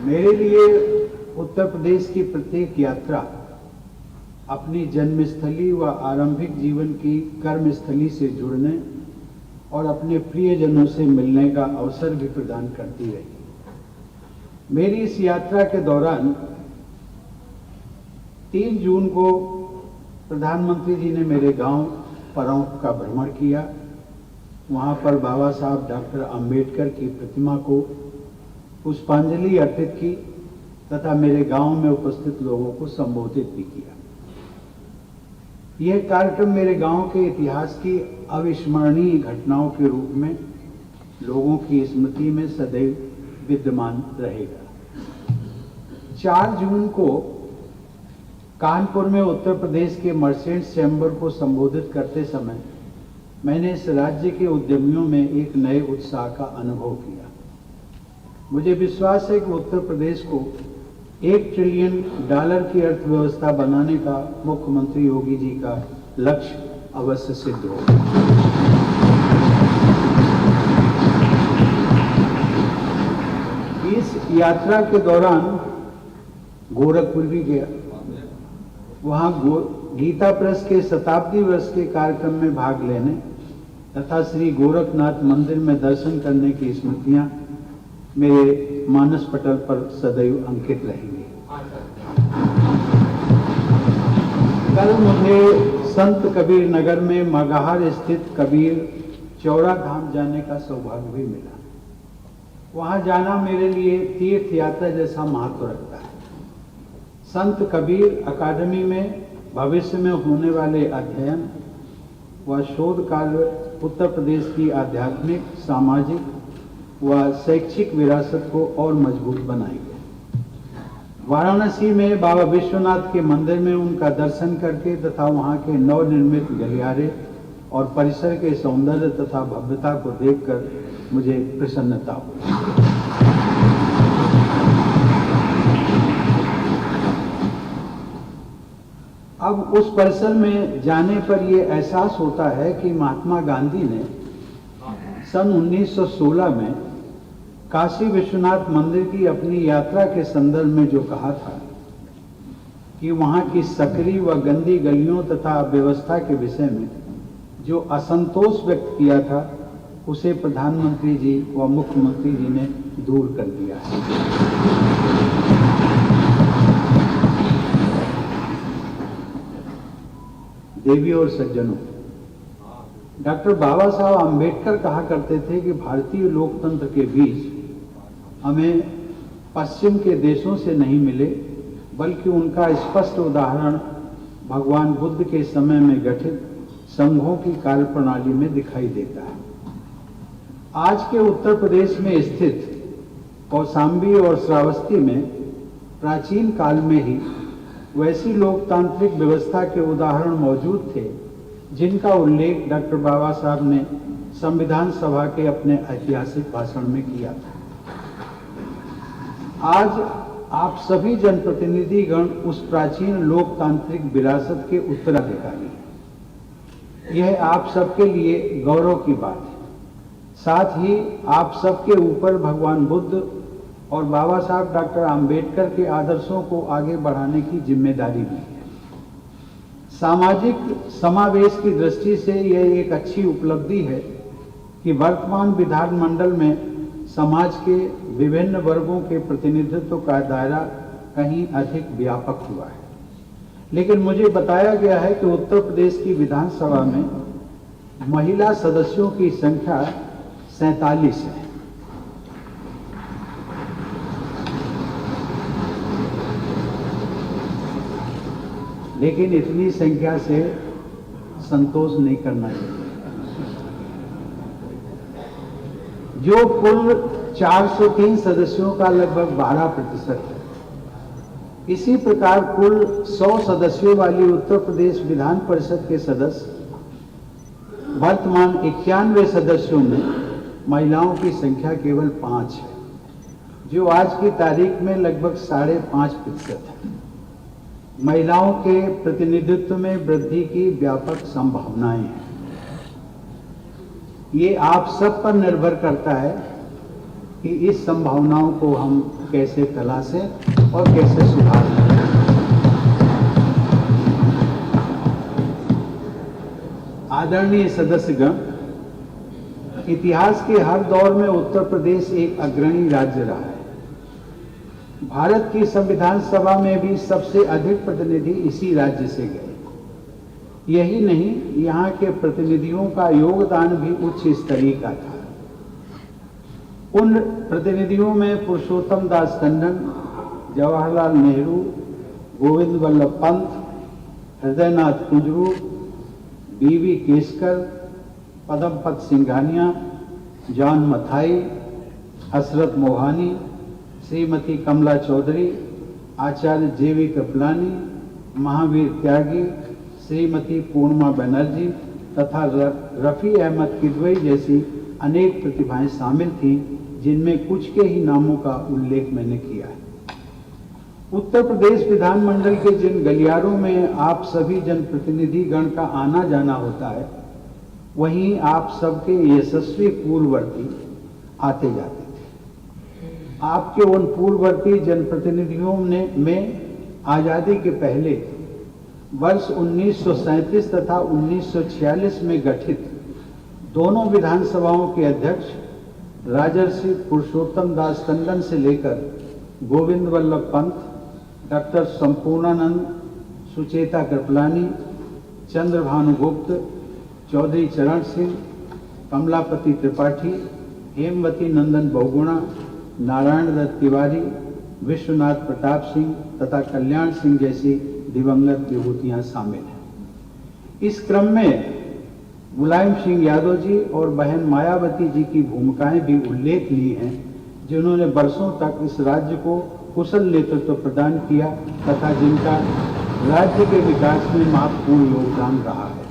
मेरे लिए उत्तर प्रदेश की प्रत्येक यात्रा अपनी जन्मस्थली व आरंभिक जीवन की कर्मस्थली से जुड़ने और अपने प्रियजनों से मिलने का अवसर भी प्रदान करती रही। मेरी इस यात्रा के दौरान 3 जून को प्रधानमंत्री जी ने मेरे गांव परौंठ का भ्रमण किया। वहां पर बाबा साहब डॉक्टर अंबेडकर की प्रतिमा को पुष्पांजलि अर्पित की तथा मेरे गांव में उपस्थित लोगों को संबोधित भी किया। यह कार्यक्रम मेरे गांव के इतिहास की अविस्मरणीय घटनाओं के रूप में लोगों की स्मृति में सदैव विद्यमान रहेगा। 4 जून को कानपुर में उत्तर प्रदेश के मर्चेंट्स चैम्बर को संबोधित करते समय मैंने इस राज्य के उद्यमियों में एक नए उत्साह का अनुभव किया। मुझे विश्वास है कि उत्तर प्रदेश को $1 ट्रिलियन की अर्थव्यवस्था बनाने का मुख्यमंत्री योगी जी का लक्ष्य अवश्य सिद्ध होगा। इस यात्रा के दौरान गोरखपुर भी गया। वहां गीता प्रेस के शताब्दी वर्ष के कार्यक्रम में भाग लेने तथा श्री गोरखनाथ मंदिर में दर्शन करने की स्मृतियां मेरे मानस पटल पर सदैव अंकित रहेंगी। कल मुझे संत कबीर नगर में मगहर स्थित कबीर चौड़ा धाम जाने का सौभाग्य भी मिला। वहां जाना मेरे लिए तीर्थ यात्रा जैसा महत्व रखता है। संत कबीर अकादमी में भविष्य में होने वाले अध्ययन व शोध कार्य उत्तर प्रदेश की आध्यात्मिक, सामाजिक व शैक्षिक विरासत को और मजबूत बनाएंगे। वाराणसी में बाबा विश्वनाथ के मंदिर में उनका दर्शन करके तथा वहां के नवनिर्मित गलियारे और परिसर के सौंदर्य तथा भव्यता को देखकर मुझे प्रसन्नता हुई। अब उस परिसर में जाने पर यह एहसास होता है कि महात्मा गांधी ने सन 1916 में काशी विश्वनाथ मंदिर की अपनी यात्रा के संदर्भ में जो कहा था कि वहां की सकरी व गंदी गलियों तथा व्यवस्था के विषय में जो असंतोष व्यक्त किया था उसे प्रधानमंत्री जी व मुख्यमंत्री जी ने दूर कर दिया है। देवी और सज्जनों, डॉक्टर बाबा साहब आम्बेडकर कहा करते थे कि भारतीय लोकतंत्र के बीच हमें पश्चिम के देशों से नहीं मिले, बल्कि उनका स्पष्ट उदाहरण भगवान बुद्ध के समय में गठित संघों की कार्यप्रणाली में दिखाई देता है। आज के उत्तर प्रदेश में स्थित कौशाम्बी और श्रावस्ती में प्राचीन काल में ही वैसी लोकतांत्रिक व्यवस्था के उदाहरण मौजूद थे जिनका उल्लेख डॉक्टर बाबा साहब ने संविधान सभा के अपने ऐतिहासिक भाषण में किया था। आज आप सभी जनप्रतिनिधिगण उस प्राचीन लोकतांत्रिक विरासत के उत्तराधिकारी हैं। यह आप सबके लिए गौरव की बात है। साथ ही आप सबके ऊपर भगवान बुद्ध और बाबा साहब डॉक्टर आम्बेडकर के आदर्शों को आगे बढ़ाने की जिम्मेदारी भी है। सामाजिक समावेश की दृष्टि से यह एक अच्छी उपलब्धि है कि वर्तमान विधानमंडल में समाज के विभिन्न वर्गों के प्रतिनिधित्व का दायरा कहीं अधिक व्यापक हुआ है। लेकिन मुझे बताया गया है कि उत्तर प्रदेश की विधानसभा में महिला सदस्यों की संख्या 47 है। लेकिन इतनी संख्या से संतोष नहीं करना चाहिए। जो कुल 403 सदस्यों का लगभग 12% है। इसी प्रकार कुल 100 सदस्यों वाली उत्तर प्रदेश विधान परिषद के सदस्य वर्तमान 91 सदस्यों में महिलाओं की संख्या केवल 5 है, जो आज की तारीख में लगभग 5.5% है। महिलाओं के प्रतिनिधित्व में वृद्धि की व्यापक संभावनाएं हैं। ये आप सब पर निर्भर करता है कि इस संभावनाओं को हम कैसे तलाशें और कैसे सुधारें। आदरणीय सदस्यगण, इतिहास के हर दौर में उत्तर प्रदेश एक अग्रणी राज्य रहा है। भारत की संविधान सभा में भी सबसे अधिक प्रतिनिधि इसी राज्य से गए। यही नहीं, यहाँ के प्रतिनिधियों का योगदान भी उच्च स्तरीय का था। उन प्रतिनिधियों में पुरुषोत्तम दास टंडन, जवाहरलाल नेहरू, गोविंद वल्लभ पंत, हृदयनाथ कुंजरू, बीवी केसकर, पदमपत सिंघानिया, जॉन मथाई, हसरत मोहानी, श्रीमती कमला चौधरी, आचार्य जेवी कृपलानी, महावीर त्यागी, श्रीमती पूर्णिमा बनर्जी तथा रफ़ी अहमद किदवई जैसी अनेक प्रतिभाएं शामिल थीं, जिनमें कुछ के ही नामों का उल्लेख मैंने किया है। उत्तर प्रदेश विधानमंडल के जिन गलियारों में आप सभी जनप्रतिनिधिगण का आना जाना होता है, वहीं आप सबके यशस्वी पूर्ववर्ती आते जाते थे। आपके उन पूर्ववर्ती जनप्रतिनिधियों में आज़ादी के पहले वर्ष 1937 तथा 1946 में गठित दोनों विधानसभाओं के अध्यक्ष राजर्षि पुरुषोत्तम दास टंडन से लेकर गोविंद वल्लभ पंत, डॉक्टर संपूर्णानंद, सुचेता कृपलानी, चंद्रभानु गुप्त, चौधरी चरण सिंह, कमलापति त्रिपाठी, हेमवती नंदन बहुगुणा, नारायण दत्त तिवारी, विश्वनाथ प्रताप सिंह तथा कल्याण सिंह जैसी दिवंगत विभूतियां शामिल हैं। इस क्रम में मुलायम सिंह यादव जी और बहन मायावती जी की भूमिकाएं भी उल्लेखनीय हैं, जिन्होंने वर्षों तक इस राज्य को कुशल नेतृत्व प्रदान किया तथा जिनका राज्य के विकास में महत्वपूर्ण योगदान रहा है।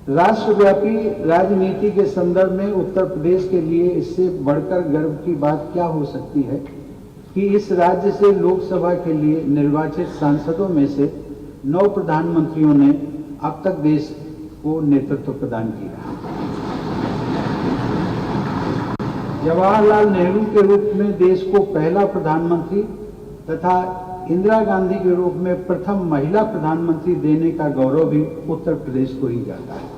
राष्ट्रव्यापी राजनीति के संदर्भ में उत्तर प्रदेश के लिए इससे बढ़कर गर्व की बात क्या हो सकती है कि इस राज्य से लोकसभा के लिए निर्वाचित सांसदों में से 9 प्रधानमंत्रियों ने अब तक देश को नेतृत्व प्रदान किया। जवाहरलाल नेहरू के रूप में देश को पहला प्रधानमंत्री तथा इंदिरा गांधी के रूप में प्रथम महिला प्रधानमंत्री देने का गौरव भी उत्तर प्रदेश को ही जाता है।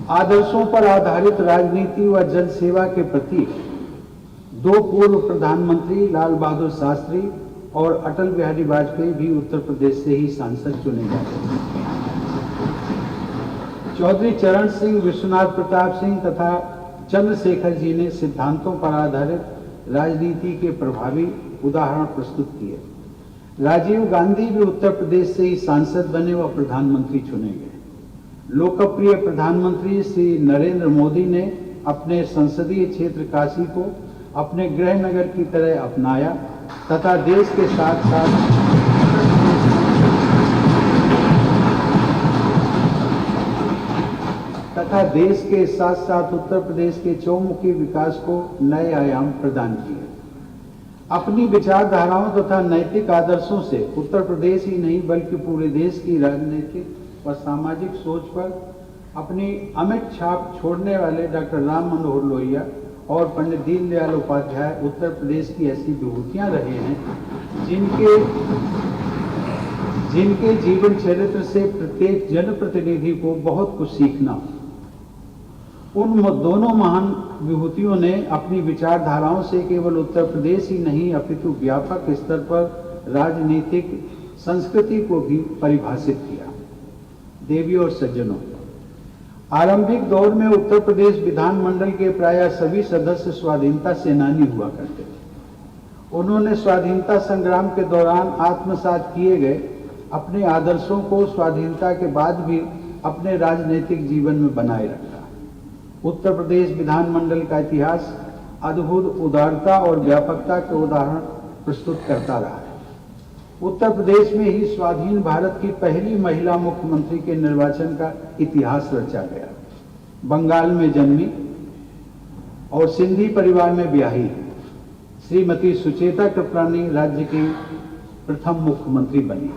आदर्शों पर आधारित राजनीति व जन सेवा के प्रति दो पूर्व प्रधानमंत्री लाल बहादुर शास्त्री और अटल बिहारी वाजपेयी भी उत्तर प्रदेश से ही सांसद चुने गए। चौधरी चरण सिंह, विश्वनाथ प्रताप सिंह तथा चंद्रशेखर जी ने सिद्धांतों पर आधारित राजनीति के प्रभावी उदाहरण प्रस्तुत किए। राजीव गांधी भी उत्तर प्रदेश से ही सांसद बने व प्रधानमंत्री चुने गए। लोकप्रिय प्रधानमंत्री श्री नरेंद्र मोदी ने अपने संसदीय क्षेत्र काशी को अपने गृह नगर की तरह अपनाया तथा देश के साथ साथ उत्तर प्रदेश के चौमुखी विकास को नए आयाम प्रदान किए। अपनी विचारधाराओं तथा नैतिक आदर्शों से उत्तर प्रदेश ही नहीं बल्कि पूरे देश की राजनीतिक व सामाजिक सोच पर अपनी अमिट छाप छोड़ने वाले डॉक्टर राम मनोहर लोहिया और पंडित दीनदयाल उपाध्याय उत्तर प्रदेश की ऐसी विभूतियां रहे हैं जिनके जीवन चरित्र से प्रत्येक जनप्रतिनिधि को बहुत कुछ सीखना। उन दोनों महान विभूतियों ने अपनी विचारधाराओं से केवल उत्तर प्रदेश ही नहीं अपितु व्यापक स्तर पर राजनीतिक संस्कृति को भी परिभाषित किया। देवियों और सज्जनों, आरंभिक दौर में उत्तर प्रदेश विधानमंडल के प्रायः सभी सदस्य स्वाधीनता सेनानी हुआ करते थे। उन्होंने स्वाधीनता संग्राम के दौरान आत्मसात किए गए अपने आदर्शों को स्वाधीनता के बाद भी अपने राजनीतिक जीवन में बनाए रखा। उत्तर प्रदेश विधानमंडल का इतिहास अद्भुत उदारता और व्यापकता के उदाहरण प्रस्तुत करता रहा है। उत्तर प्रदेश में ही स्वाधीन भारत की पहली महिला मुख्यमंत्री के निर्वाचन का इतिहास रचा गया। बंगाल में जन्मी और सिंधी परिवार में ब्याही श्रीमती सुचेता कृपलानी राज्य की प्रथम मुख्यमंत्री बनी।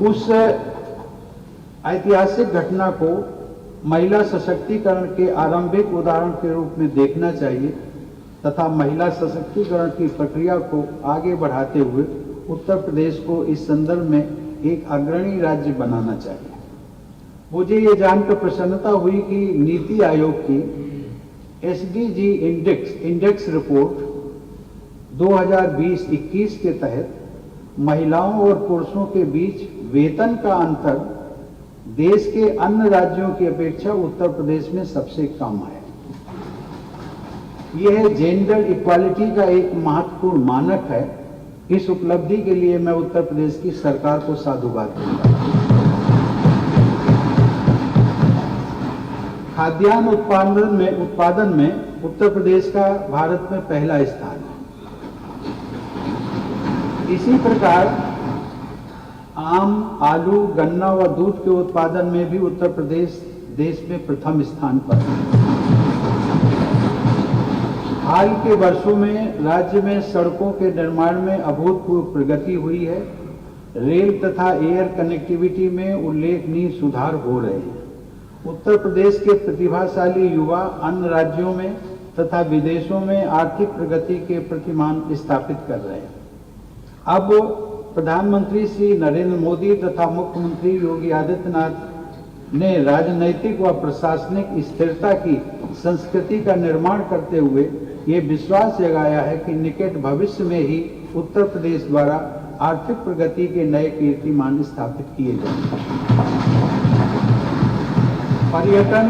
उस ऐतिहासिक घटना को महिला सशक्तिकरण के आरंभिक उदाहरण के रूप में देखना चाहिए तथा महिला सशक्तिकरण की प्रक्रिया को आगे बढ़ाते हुए उत्तर प्रदेश को इस संदर्भ में एक अग्रणी राज्य बनाना चाहिए। मुझे ये जानकर प्रसन्नता हुई कि नीति आयोग की SDG इंडेक्स रिपोर्ट 2020-21 के तहत महिलाओं और पुरुषों के बीच वेतन का अंतर देश के अन्य राज्यों की अपेक्षा उत्तर प्रदेश में सबसे कम है। यह जेंडर इक्वालिटी का एक महत्वपूर्ण मानक है। इस उपलब्धि के लिए मैं उत्तर प्रदेश की सरकार को साधुवाद दूंगा। खाद्यान्न उत्पादन में उत्तर प्रदेश का भारत में पहला स्थान है। इसी प्रकार आम, आलू, गन्ना व दूध के उत्पादन में भी उत्तर प्रदेश देश में प्रथम स्थान पर है। हाल के वर्षों में राज्य में सड़कों के निर्माण में अभूतपूर्व प्रगति हुई है। रेल तथा एयर कनेक्टिविटी में उल्लेखनीय सुधार हो रहे हैं। उत्तर प्रदेश के प्रतिभाशाली युवा अन्य राज्यों में तथा विदेशों में आर्थिक प्रगति के प्रतिमान स्थापित कर रहे हैं। अब प्रधानमंत्री श्री नरेंद्र मोदी तथा मुख्यमंत्री योगी आदित्यनाथ ने राजनैतिक व प्रशासनिक स्थिरता की संस्कृति का निर्माण करते हुए ये विश्वास जगाया है कि निकट भविष्य में ही उत्तर प्रदेश द्वारा आर्थिक प्रगति के नए कीर्तिमान स्थापित किए जाएंगे। पर्यटन,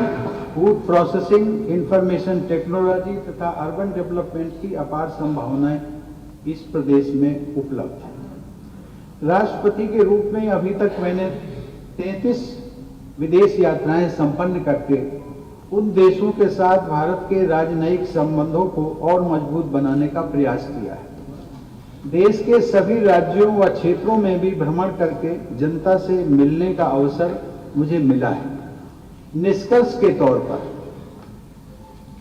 फूड प्रोसेसिंग, इंफॉर्मेशन टेक्नोलॉजी तथा अर्बन डेवलपमेंट की अपार संभावनाएं इस प्रदेश में उपलब्ध है। राष्ट्रपति के रूप में अभी तक मैंने 33 विदेश यात्राएं संपन्न करके उन देशों के साथ भारत के राजनयिक संबंधों को और मजबूत बनाने का प्रयास किया है। देश के सभी राज्यों व क्षेत्रों में भी भ्रमण करके जनता से मिलने का अवसर मुझे मिला है। निष्कर्ष के तौर पर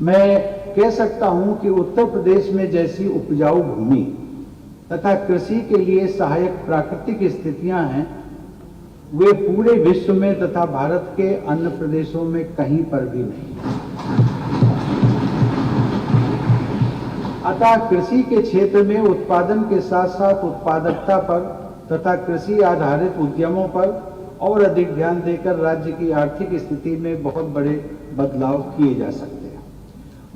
मैं कह सकता हूं कि उत्तर प्रदेश में जैसी उपजाऊ भूमि तथा कृषि के लिए सहायक प्राकृतिक स्थितियां हैं, वे पूरे विश्व में तथा भारत के अन्य प्रदेशों में कहीं पर भी नहीं। अतः कृषि के क्षेत्र में उत्पादन के साथ साथ उत्पादकता पर तथा कृषि आधारित उद्यमों पर और अधिक ध्यान देकर राज्य की आर्थिक स्थिति में बहुत बड़े बदलाव किए जा सकते हैं।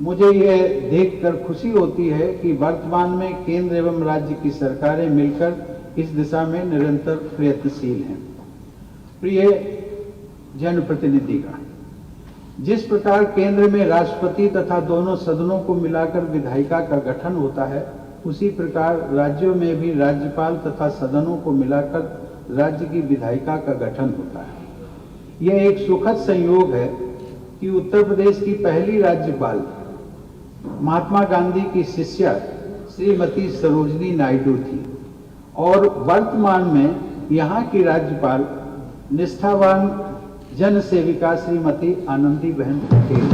मुझे यह देखकर खुशी होती है कि वर्तमान में केंद्र एवं राज्य की सरकारें मिलकर इस दिशा में निरंतर प्रयत्नशील हैं। प्रिय जनप्रतिनिधिगण, जिस प्रकार केंद्र में राष्ट्रपति तथा दोनों सदनों को मिलाकर विधायिका का गठन होता है, उसी प्रकार राज्यों में भी राज्यपाल तथा सदनों को मिलाकर राज्य की विधायिका का गठन होता है। यह एक सुखद संयोग है कि उत्तर प्रदेश की पहली राज्यपाल महात्मा गांधी की शिष्या श्रीमती सरोजिनी नायडू थी और वर्तमान में यहाँ की राज्यपाल निष्ठावान जन सेविका श्रीमती आनंदीबेन पटेल।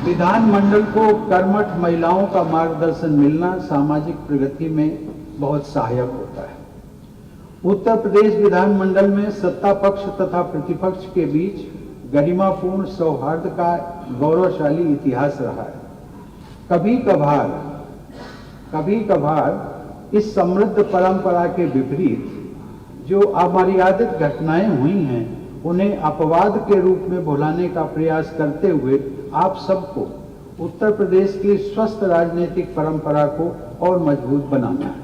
विधानमंडल को कर्मठ महिलाओं का मार्गदर्शन मिलना सामाजिक प्रगति में बहुत सहायक होता है। उत्तर प्रदेश विधानमंडल में सत्ता पक्ष तथा प्रतिपक्ष के बीच गरिमापूर्ण सौहार्द का गौरवशाली इतिहास रहा है। कभी कभार इस समृद्ध परंपरा के विपरीत जो अमर्यादित घटनाएं हुई हैं, उन्हें अपवाद के रूप में भुलाने का प्रयास करते हुए आप सबको उत्तर प्रदेश की स्वस्थ राजनीतिक परंपरा को और मजबूत बनाना है।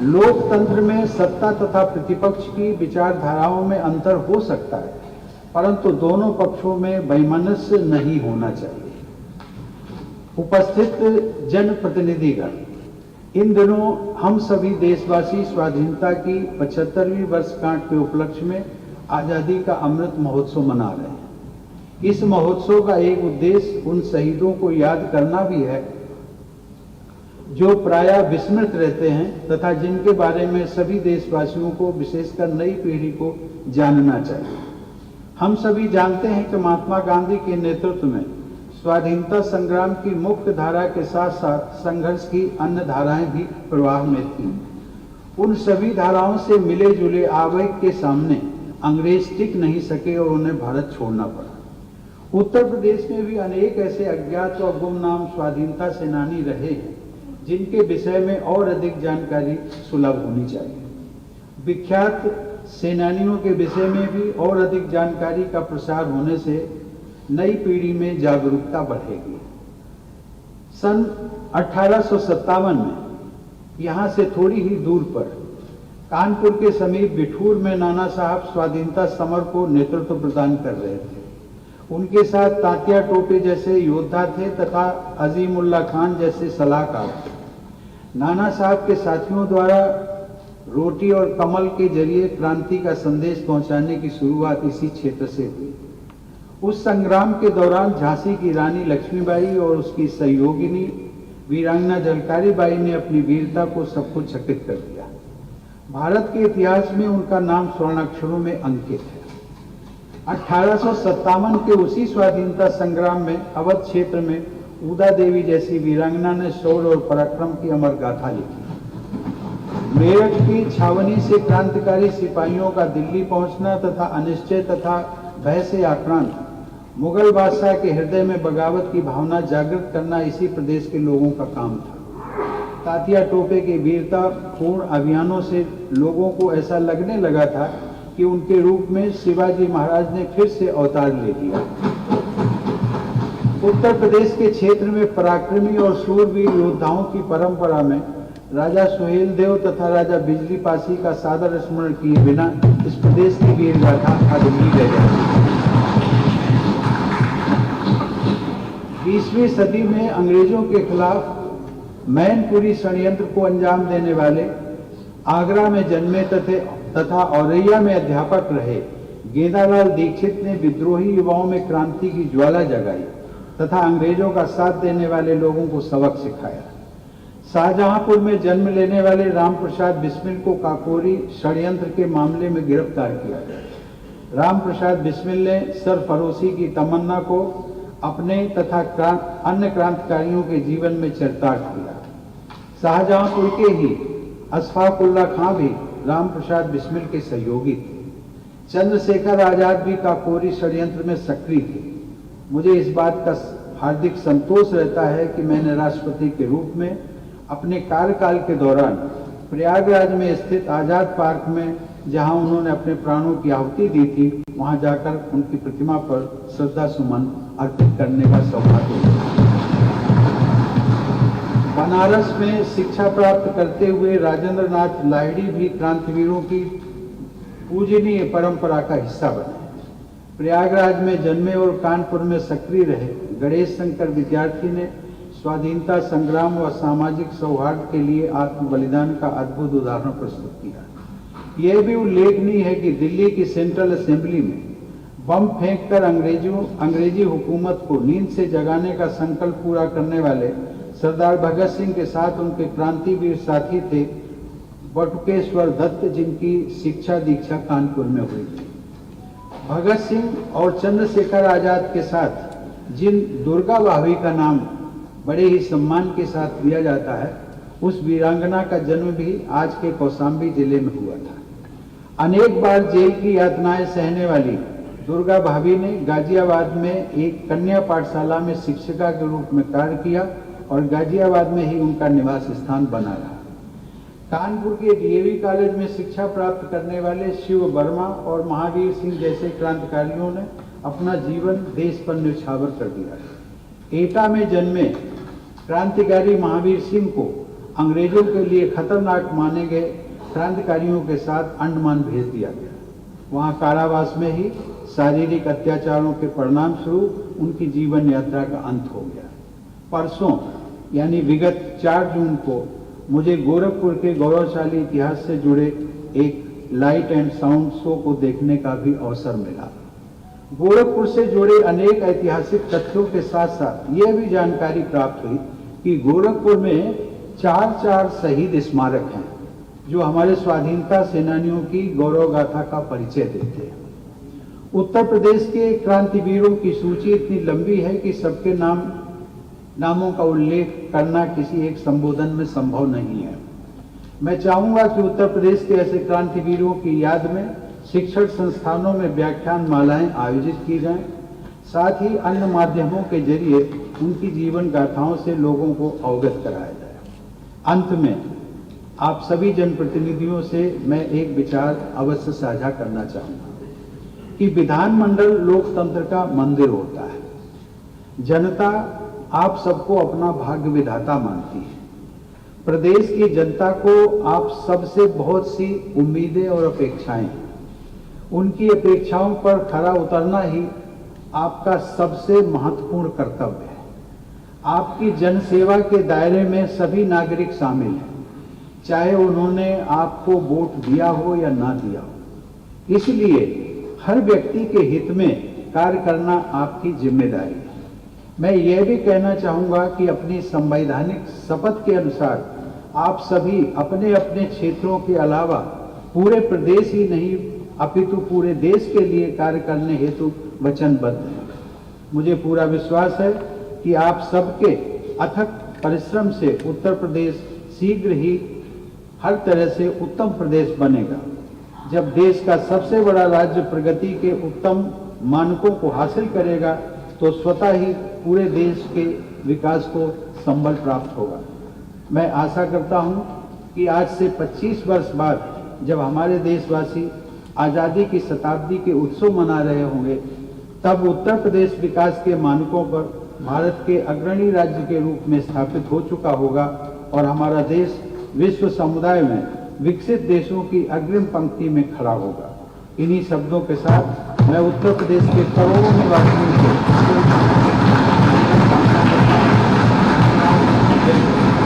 लोकतंत्र में सत्ता तथा प्रतिपक्ष की विचारधाराओं में अंतर हो सकता है, परंतु दोनों पक्षों में वैमनस्य नहीं होना चाहिए। उपस्थित जनप्रतिनिधिगण, इन दिनों हम सभी देशवासी स्वाधीनता की 75वीं वर्षगांठ के उपलक्ष्य में आजादी का अमृत महोत्सव मना रहे हैं। इस महोत्सव का एक उद्देश्य उन शहीदों को याद करना भी है जो प्रायः विस्मृत रहते हैं तथा जिनके बारे में सभी देशवासियों को, विशेषकर नई पीढ़ी को जानना चाहिए। हम सभी जानते हैं कि महात्मा गांधी के नेतृत्व में स्वाधीनता संग्राम की मुख्य धारा के साथ साथ संघर्ष की अन्य धाराएं भी प्रवाह में थीं। उन सभी धाराओं से मिले जुले आवेग के सामने अंग्रेज टिक नहीं सके और उन्हें भारत छोड़ना पड़ा। उत्तर प्रदेश में भी अनेक ऐसे अज्ञात और गुमनाम स्वाधीनता सेनानी रहे हैं जिनके विषय में और अधिक जानकारी सुलभ होनी चाहिए। विख्यात सेनानियों के विषय में भी और अधिक जानकारी का प्रसार होने से नई पीढ़ी में जागरूकता बढ़ेगी। सन 1857 में यहाँ से थोड़ी ही दूर पर कानपुर के समीप बिठूर में नाना साहब स्वाधीनता समर को नेतृत्व प्रदान कर रहे थे। उनके साथ तात्या टोपे जैसे योद्धा थे तथा अजीमुल्ला खान जैसे सलाहकार। नाना साहब के साथियों द्वारा रोटी और कमल के जरिए क्रांति का संदेश पहुंचाने की शुरुआत इसी क्षेत्र से हुई। उस संग्राम के दौरान झांसी की रानी लक्ष्मीबाई और उसकी सहयोगिनी वीरांगना झलकारी बाई ने अपनी वीरता को सबको चकित कर दिया। भारत के इतिहास में उनका नाम स्वर्णाक्षरों में अंकित है। 1857 के उसी स्वाधीनता संग्राम में अवध क्षेत्र में उदा देवी जैसी वीरांगना ने शौर्य और पराक्रम की अमर गाथा लिखी। मेरठ की छावनी से क्रांतिकारी सिपाहियों का दिल्ली पहुंचना तथा अनिश्चय तथा भय से आक्रांत मुगल बादशाह के हृदय में बगावत की भावना जागृत करना इसी प्रदेश के लोगों का काम था। तात्या टोपे के वीरता पूर्ण अभियानों से लोगों को ऐसा लगने लगा था कि उनके रूप में शिवाजी महाराज ने फिर से अवतार ले लिया। उत्तर प्रदेश के क्षेत्र में पराक्रमी और शूरवीर योद्धाओं की परंपरा में राजा सुहेल देव तथा राजा बिजली पासी का सादर स्मरण किए बिना इस प्रदेश की वीर गाथा अधूरी रह जाती। 20वीं सदी में अंग्रेजों के खिलाफ मैनपुरी षड्यंत्र को अंजाम देने वाले आगरा में जन्मे तथा औरैया में अध्यापक रहे गेंदालाल दीक्षित ने विद्रोही युवाओं में क्रांति की ज्वाला जगाई तथा अंग्रेजों का साथ देने वाले लोगों को सबक सिखाया। शाहजहांपुर में जन्म लेने वाले राम प्रसाद बिस्मिल को काकोरी षड्यंत्र के मामले में गिरफ्तार किया गया। राम प्रसाद बिस्मिल ने सरफरोशी की तमन्ना को अपने तथा अन्य क्रांतिकारियों के जीवन में चरितार्थ किया। शाहजहांपुर के ही अशफाकुल्ला खां भी राम प्रसाद बिस्मिल के सहयोगी थे। चंद्रशेखर आजाद भी काकोरी षड्यंत्र में सक्रिय थे। मुझे इस बात का हार्दिक संतोष रहता है कि मैंने राष्ट्रपति के रूप में अपने कार्यकाल के दौरान प्रयागराज में स्थित आजाद पार्क में जहां उन्होंने अपने प्राणों की आहुति दी थी, वहां जाकर उनकी प्रतिमा पर श्रद्धा सुमन अर्पित करने का सौभाग्य मिला। बनारस में शिक्षा प्राप्त करते हुए राजेंद्र नाथ लाहिड़ी भी क्रांतिवीरों की पूजनीय परंपरा का हिस्सा बने। प्रयागराज में जन्मे और कानपुर में सक्रिय रहे गणेश शंकर विद्यार्थी ने स्वाधीनता संग्राम व सामाजिक सौहार्द के लिए आत्म बलिदान का अद्भुत उदाहरण प्रस्तुत किया। यह भी उल्लेखनीय है कि दिल्ली की सेंट्रल असेंबली में बम फेंककर अंग्रेजी हुकूमत को नींद से जगाने का संकल्प पूरा करने वाले सरदार भगत सिंह के साथ उनके क्रांतिवीर साथी थे बटुकेश्वर दत्त, जिनकी शिक्षा दीक्षा कानपुर में हुई थी। भगत सिंह और चंद्रशेखर आजाद के साथ जिन दुर्गा भाभी का नाम बड़े ही सम्मान के साथ लिया जाता है, उस वीरांगना का जन्म भी आज के कौशाम्बी जिले में हुआ था। अनेक बार जेल की यातनाएं सहने वाली दुर्गा भाभी ने गाजियाबाद में एक कन्या पाठशाला में शिक्षिका के रूप में कार्य किया और गाजियाबाद में ही उनका निवास स्थान बना रहा। कानपुर के डीएवी कॉलेज में शिक्षा प्राप्त करने वाले शिव वर्मा और महावीर सिंह जैसे क्रांतिकारियों ने अपना जीवन देश पर न्यौछावर कर दिया। एटा में जन्मे क्रांतिकारी महावीर सिंह को अंग्रेजों के लिए खतरनाक माने गए क्रांतिकारियों के साथ अंडमान भेज दिया गया। वहां कारावास में ही शारीरिक अत्याचारों के परिणाम स्वरूप उनकी जीवन यात्रा का अंत हो गया। परसों यानी विगत 4 जून को मुझे गोरखपुर के गौरवशाली इतिहास से जुड़े एक लाइट एंड साउंड शो को देखने का भी अवसर मिला। गोरखपुर से जुड़े अनेक ऐतिहासिक तथ्यों के साथ साथ यह भी जानकारी प्राप्त हुई कि गोरखपुर में 4 शहीद स्मारक हैं जो हमारे स्वाधीनता सेनानियों की गौरव गाथा का परिचय देते हैं। उत्तर प्रदेश के क्रांतिवीरों की सूची इतनी लंबी है कि सबके नामों का उल्लेख करना किसी एक संबोधन में संभव नहीं है। मैं चाहूंगा कि उत्तर प्रदेश के ऐसे क्रांतिवीरों की याद में शिक्षण संस्थानों में व्याख्यान मालाएं आयोजित की जाएं, साथ ही अन्य माध्यमों के जरिए उनकी जीवन गाथाओं से लोगों को अवगत कराया जाए। अंत में आप सभी जनप्रतिनिधियों से मैं एक विचार अवश्य साझा करना चाहूंगा कि विधानमंडल लोकतंत्र का मंदिर होता है। जनता आप सबको अपना भाग्य विधाता मानती है। प्रदेश की जनता को आप सबसे बहुत सी उम्मीदें और अपेक्षाएं हैं। उनकी अपेक्षाओं पर खरा उतरना ही आपका सबसे महत्वपूर्ण कर्तव्य है। आपकी जनसेवा के दायरे में सभी नागरिक शामिल हैं, चाहे उन्होंने आपको वोट दिया हो या ना दिया हो। इसलिए हर व्यक्ति के हित में कार्य करना आपकी जिम्मेदारी है। मैं यह भी कहना चाहूंगा कि अपनी संवैधानिक शपथ के अनुसार आप सभी अपने अपने क्षेत्रों के अलावा पूरे प्रदेश ही नहीं अपितु पूरे देश के लिए कार्य करने हेतु वचनबद्ध हैं। मुझे पूरा विश्वास है कि आप सबके अथक परिश्रम से उत्तर प्रदेश शीघ्र ही हर तरह से उत्तम प्रदेश बनेगा। जब देश का सबसे बड़ा राज्य प्रगति के उत्तम मानकों को हासिल करेगा तो स्वतः ही पूरे देश के विकास को संबल प्राप्त होगा। मैं आशा करता हूं कि आज से 25 वर्ष बाद जब हमारे देशवासी आज़ादी की शताब्दी के उत्सव मना रहे होंगे, तब उत्तर प्रदेश विकास के मानकों पर भारत के अग्रणी राज्य के रूप में स्थापित हो चुका होगा और हमारा देश विश्व समुदाय में विकसित देशों की अग्रिम पंक्ति में खड़ा होगा। इन्हीं शब्दों के साथ मैं उत्तर प्रदेश के करोड़ों निवासियों को